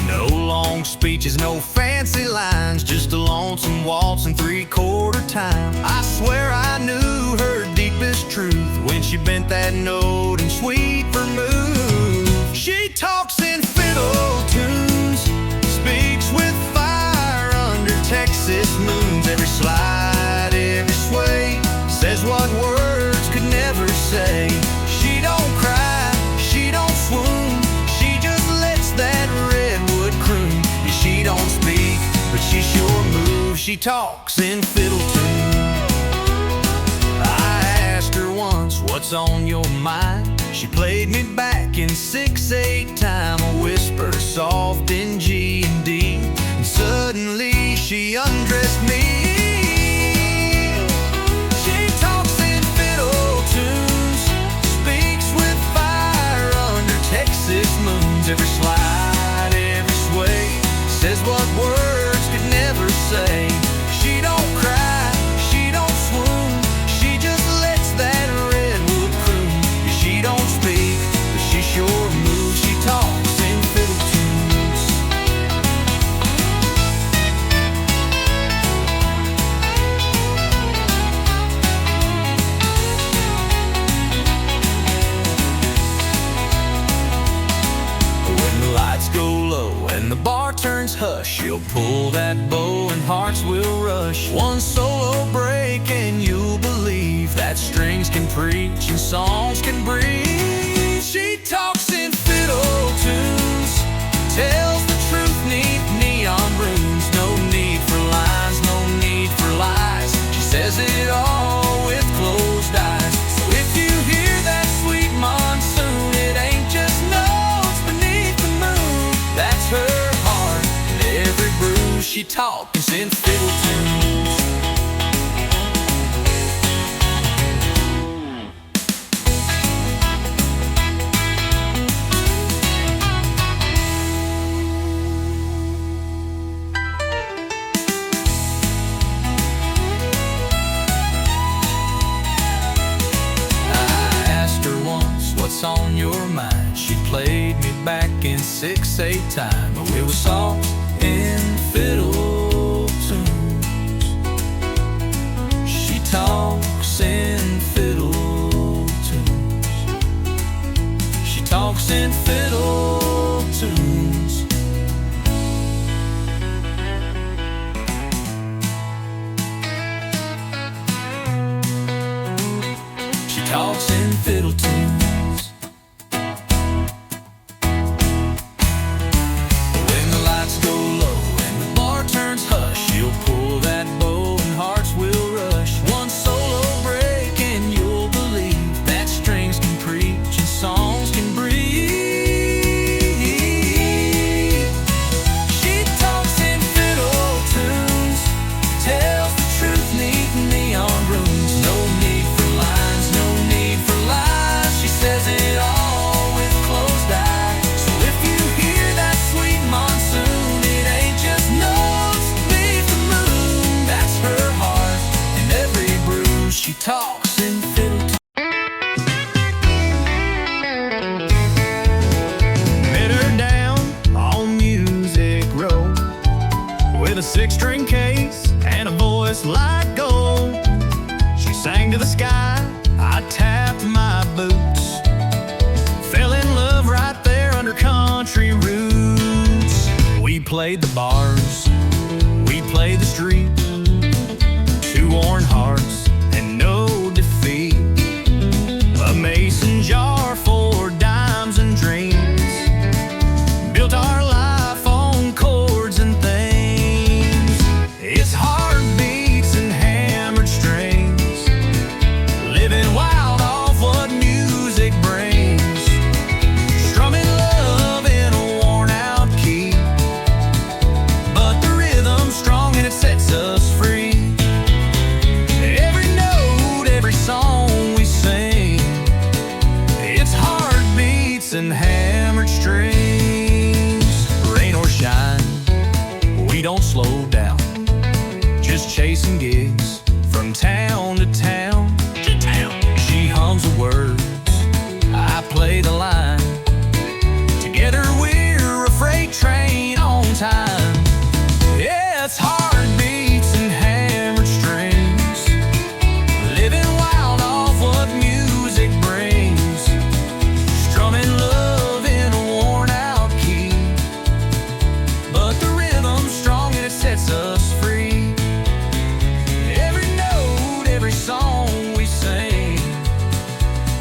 Speaker 5: No long speeches, no fancy lines, just a lonesome waltz in three-quarter time. I swear I knew her deepest truth when she bent that note in sweet vermouth. She talks in fiddle tunes, speaks with fire under Texas moons. Every slide, every sway, says what words could never say. She don't cry, she don't swoon, she just lets that redwood croon. Yeah, she don't speak, but she sure moves. She talks in fiddle tunes. I asked her once, what's on your mind? She played me back in 6/8 time, a whisper soft in G and D, and suddenly she undressed me. She talks in fiddle tunes, speaks with fire under Texas moons. Every slide, every sway, says what words could never say. She don't cry, she don't swoon, she just lets that redwood croon. Yeah, she don't speak, but she sure moves. She talks in fiddle tunes. When the lights go low and the bar turns hush, she'll pull that bow and hearts will rush. One solo break and you'll believe that strings can preach and songs can breathe. She talks in fiddle tunes, tells the truth neath neon runes. No need for lines, no need for lies. She says it all with closed eyes. So if you hear that sweet monsoon, it ain't just notes beneath the moon. That
Speaker 4: she talks in fiddle tunes. What's on your mind? She played me back in 6/8 time, but we were soft in fiddle tunes. She talks in fiddle tunes. She talks in fiddle tunes. She talks in fiddle tunes. She talks in fiddle tunes.
Speaker 5: Met her down on Music Row with a 6-string case and a voice like gold. She sang to the sky, I tapped my boots, fell in love right there under country roots. We played the bars, we played the street, 2 worn hearts and no defeat. A mason jar for dimes and dreams, built our life on chords and themes. It's heartbeats and hammered strings, living wild off what music brings. Strumming love in a worn out key, but the rhythm's strong and it sets us free. And hammered strings. Rain or shine, we don't slow down, just chasing gigs from town to town. She hums the words, I play the line. Together we're a freight train on time. Yeah, it's heartbeats and hammered strings, living wild off what music brings. Strumming love in a worn out key, but the rhythm's strong and it sets us free. Every note, every song we sing,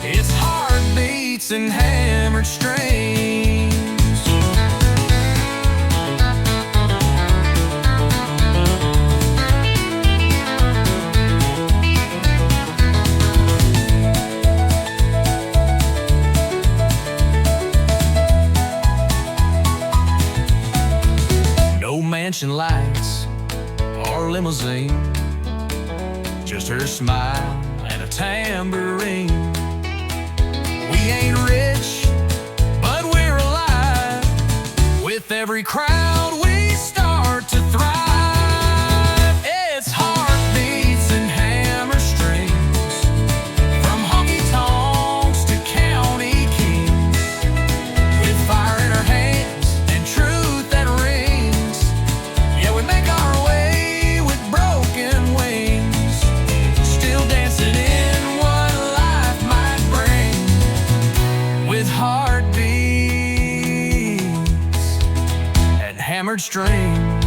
Speaker 5: it's heartbeats and hammered strings. Mansion lights or limousine, just her smile and a tambourine. We ain't rich, but we're alive. With every crowd we start to thrive. It's heartbeats and hammer strings, from honky-tonks to county kings. With fire in our hands and truth that rings, yeah, we make our way with broken wings, still dancing in what life might bring. With heartbeats and hammered strings.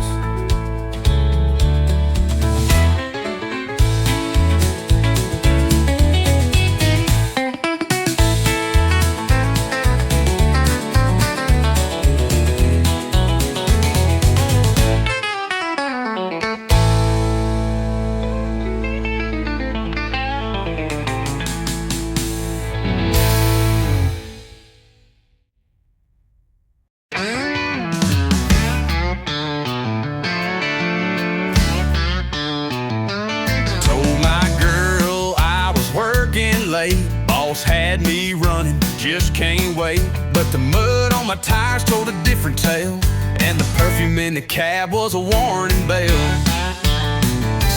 Speaker 5: late. Boss had me running, just can't wait. But the mud on my tires told a different tale, and the perfume in the cab was a warning bell.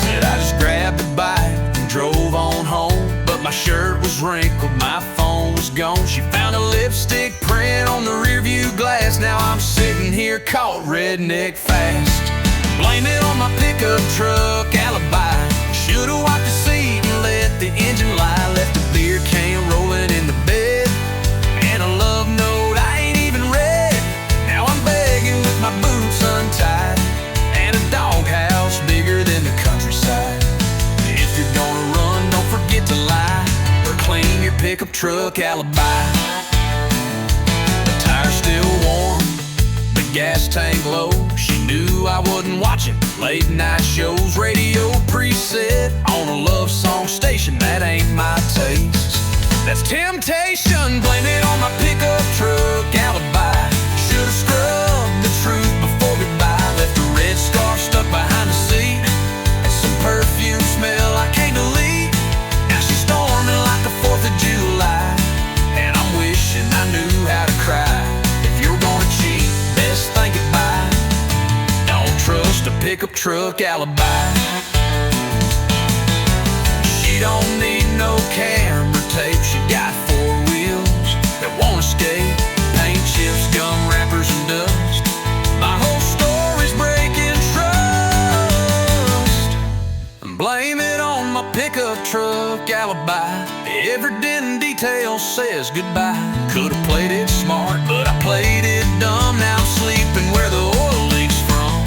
Speaker 5: Said I just grabbed the bike and drove on home, but my shirt was wrinkled, my phone was gone. She found a lipstick print on the rearview glass. Now I'm sitting here caught redneck fast. Blame it on my pickup truck alibi. Should've wiped the seat and let the engine lie. Left a beer can rolling in the bed, and a love note I ain't even read. Now I'm begging with my boots untied, and a doghouse bigger than the countryside. If you're gonna run, don't forget to lie, or clean your pickup truck alibi. The tire's still warm, the gas tank low. She knew I wasn't watching late night shows. Radio preset on a love song station, that ain't my taste. That's temptation, blame it on my pickup truck alibi. Should've scrubbed the truth before goodbye. Left a red scarf stuck behind the seat, and some perfume smell I can't delete. Now she's storming like the 4th of July, and I'm wishing I knew how to cry. If you're gonna cheat, best think it by. Don't trust a pickup truck alibi. She don't need no camera tape. She got 4 wheels that won't escape. Paint chips, gum wrappers, and dust. My whole story's breaking trust. Blame it on my pickup truck alibi. Every dent and detail says goodbye. Could've played it smart, but I played it dumb. Now I'm sleeping where the oil leaks from.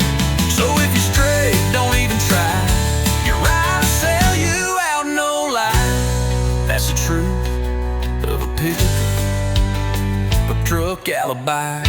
Speaker 5: So if you're straight, don't even try. You're right, I'll sell you out, no lie. That's the truth of a pickup truck alibi.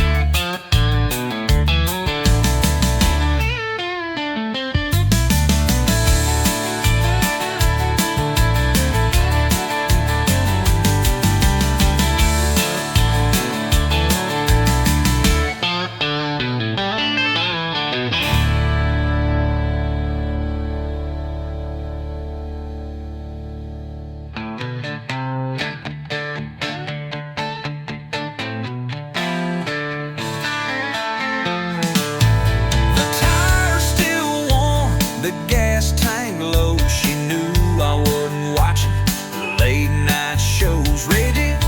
Speaker 5: The gas tank low, she knew I wasn't watching late night shows. Radio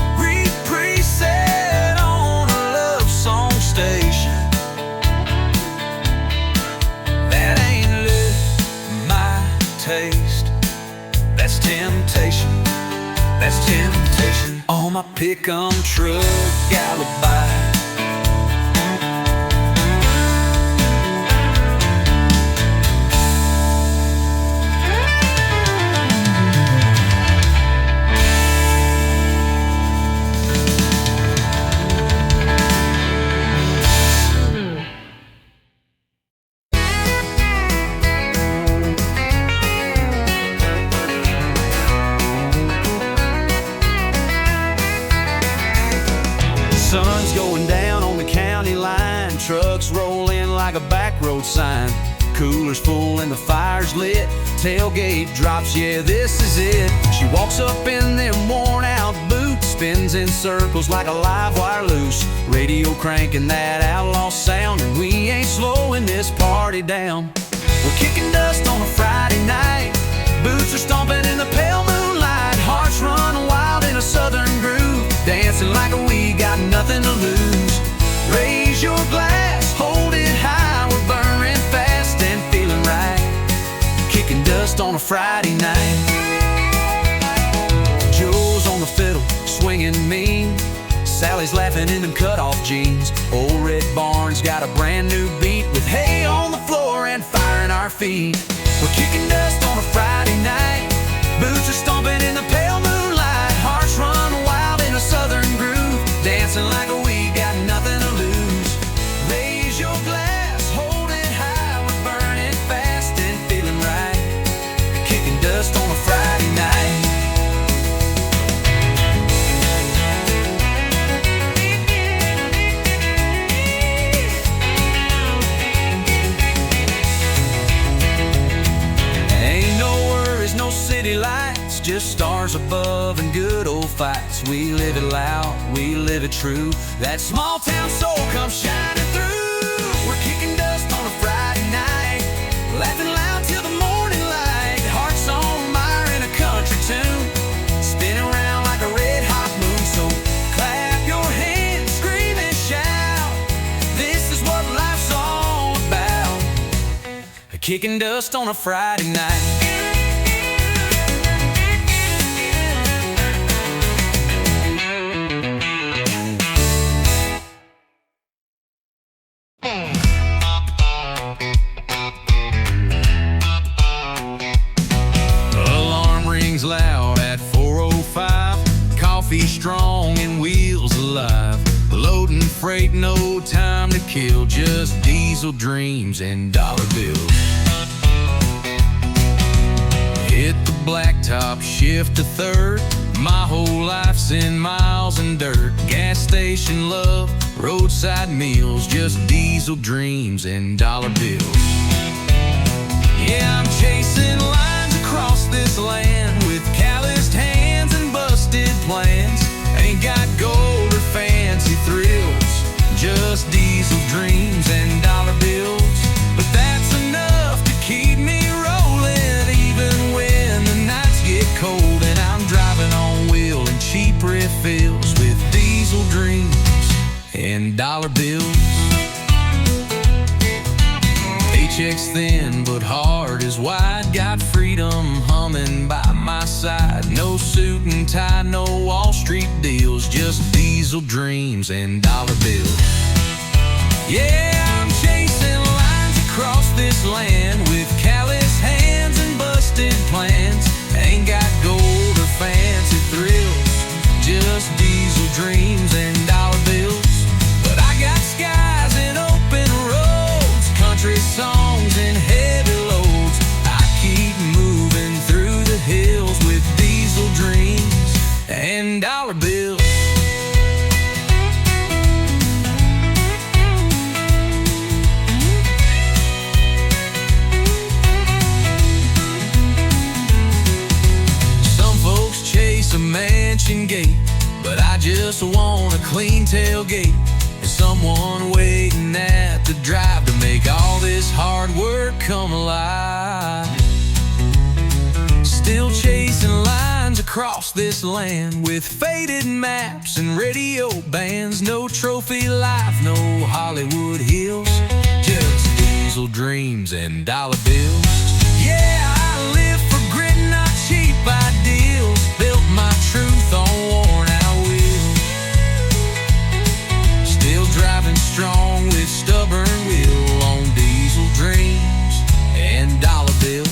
Speaker 5: preset on a love song station, that ain't my taste. That's temptation, that's temptation. On my pickup truck alibi. Sun's going down on the county line. Trucks roll in like a back road sign. Cooler's full and the fire's lit. Tailgate drops, yeah, this is it. She walks up in them worn out boots, spins in circles like a live wire loose. Radio cranking that outlaw sound, and we ain't slowing this party down. We're kicking dust on a Friday night. Boots are stomping in the pale moonlight. Hearts run wild in a southern groove, dancing like we got nothing to lose. Raise your glass, hold it high. We're burning fast and feeling right, kicking dust on a Friday night. Joe's on the fiddle, swinging mean. Sally's laughing in them cut-off jeans. Old Red Barn's got a brand new beat, with hay on the floor and fire in our feet. We're kicking dust on a Friday night. Boots are stomping in the pale moonlight. Hearts run wild in a southern groove, dancing like we got nothing to lose. Raise your glass, hold it high. We're burning fast and feeling right, kicking dust on a Friday night.
Speaker 4: just stars above and good old fights. We live it loud, we live it true. That small town soul comes shining through. We're kicking dust on a Friday night, laughing loud till the morning light. Hearts on fire in a country tune, spinning around like a red hot moon. So clap your hands, scream and shout. This is what life's all about. Kicking dust on a Friday night. Alarm rings loud at 4:05. Coffee strong and wheels alive. Loading freight, no time to kill. Just diesel dreams and dollar bills. Hit the blacktop, shift to third. My whole life's in miles and dirt. Gas station love, roadside meals. Just diesel dreams and dollar bills. Yeah, I'm chasing lines across this land with calloused hands and busted plans. Ain't got gold or fancy thrills, just diesel dreams and dollar bills. But that's enough to keep me rolling, even when the nights get cold and I'm driving on wheel and cheap refills with diesel dreams and dollar bills. Paycheck's thin, but heart is wide. Got freedom humming by my side. No suit and tie, no Wall Street deals. Just diesel dreams and dollar bills. Yeah, I'm chasing lines across this land with callous hands and busted plans. Ain't got gold or fancy thrills, just diesel dreams and dollar bills. But I got skies and open roads, country songs and heavy loads. I keep moving through the hills with diesel dreams and dollar bills. Some folks chase a mansion gate, but I just want a clean tailgate and someone waiting at the drive to make all this hard work come alive. Still chasing lines across this land with faded maps and radio bands. No trophy life, no Hollywood hills, just diesel dreams and dollar bills. Yeah, I live for grit, not cheap ideals. Built my truth on worn out wheels. Still driving strong with stubborn will on diesel dreams and dollar bills.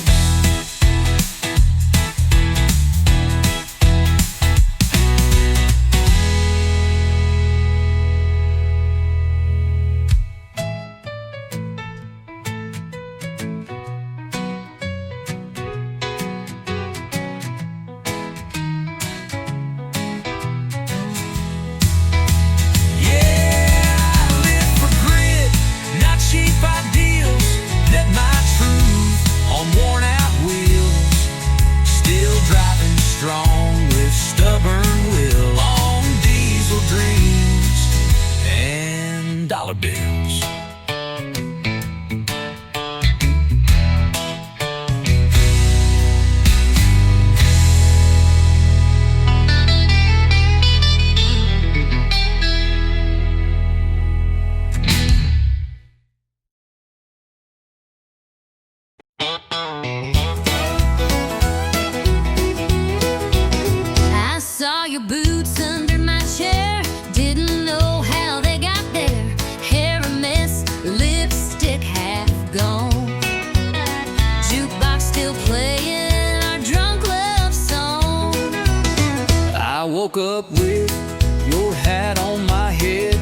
Speaker 4: Strong with stubborn will on diesel dreams and dollar bills.
Speaker 2: Your boots under my chair, didn't know how they got there. Hair a mess, lipstick half gone. Jukebox still playing our drunk love song.
Speaker 4: I woke up with your hat on my head.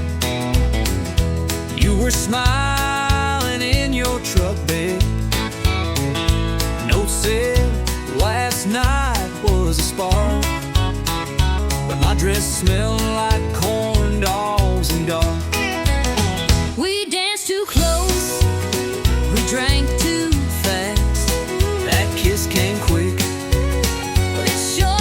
Speaker 4: You were smiling in your truck bed. Note said last night was a spark, but my dress smelled like corn dogs and dark.
Speaker 2: We danced too close, we drank too fast.
Speaker 4: That kiss came quick,
Speaker 2: but it sure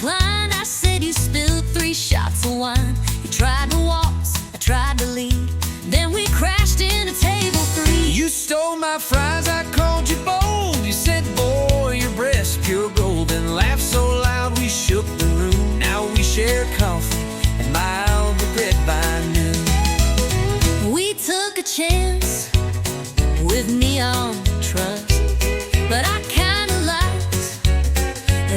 Speaker 2: declined. I said you spilled 3 shots of wine. You tried to waltz, I tried to lead. Then we crashed into table 3.
Speaker 3: You stole my fries, I called you bold. You said, boy, your breast's pure gold. And laughed so loud we shook the room. Now we share coffee and mild regret by noon.
Speaker 2: We took a chance with neon trust, but I kinda liked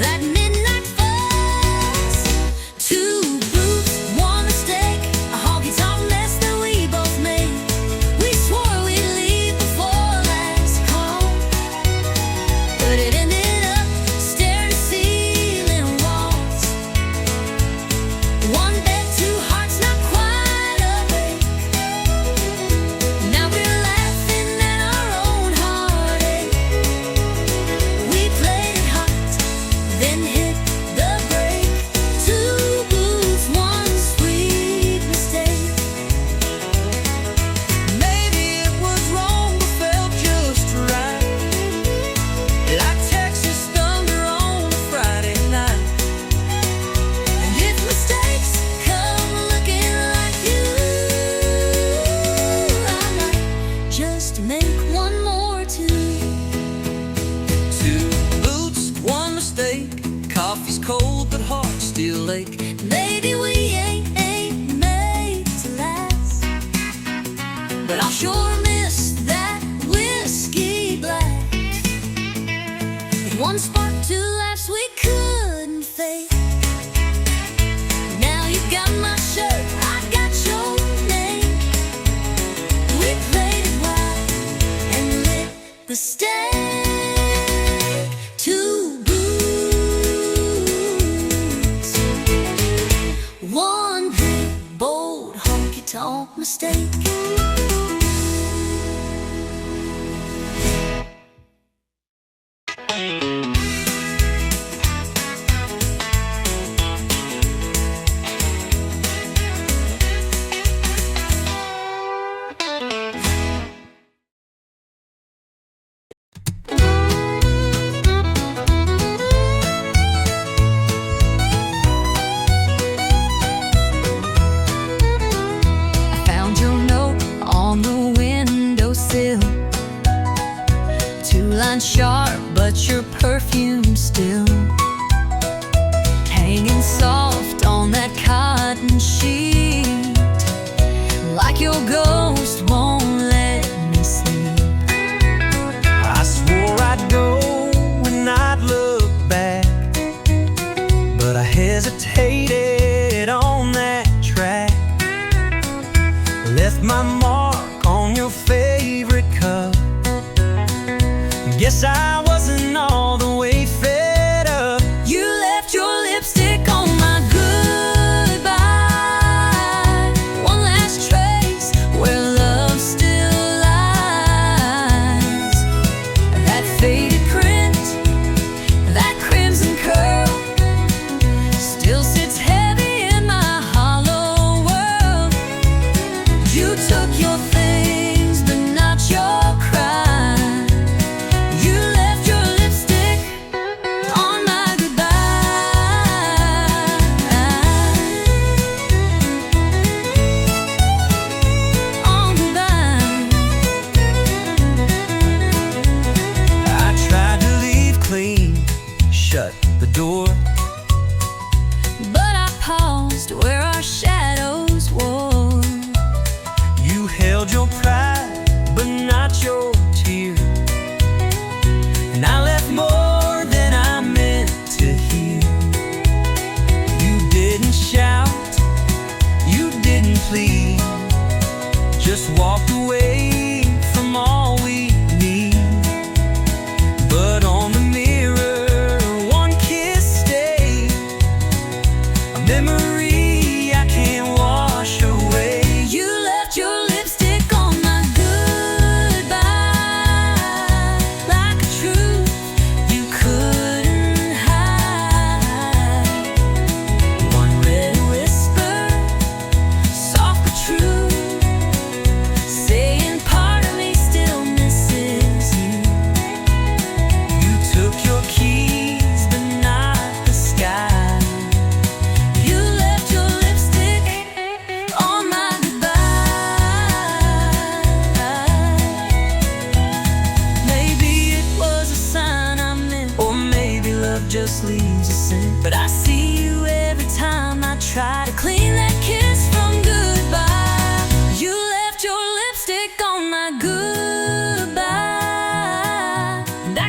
Speaker 2: that midnight fuss. 2 boots, 1 mistake, a honky-tonk mess that we both made. We swore we'd leave before last call, but it ended up stair-to-ceiling walls. 1 bed, 2 hearts, not quite a break. Now we're laughing at our own heartache. We played it hot, then hit the break. 2 boots, 1 sweet mistake.
Speaker 3: Maybe it was wrong, but felt just right. Like Texas thunder on a Friday night.
Speaker 2: And if mistakes come looking like you, I might just make 1 more too.
Speaker 3: 2 boots, 1 mistake. Coffee's cold, but hearts still ache.
Speaker 2: Maybe we ain't made to last, but I'll sure miss that whiskey blast. 1 spark, 2 laughs we couldn't fake. Now you got my shirt, I got your name. We played it wild and lit the stake. 2 boots, 1 big, bold, honky-tonk mistake. I found your note on the windowsill. 2 lines sharp, but your perfume still hanging soft on that cotton sheet, like your ghost won't let me sleep.
Speaker 3: I swore I'd go and I'd look back, but I hesitated on that track. Left my mark on your favorite cup. Guess I wasn't all the way fed up.
Speaker 2: You left your lipstick on my goodbye. 1 last trace where love still lies. That faded print, that crimson curl, still sits heavy in my hollow world. You took your things, but not your cry. You left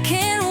Speaker 2: can't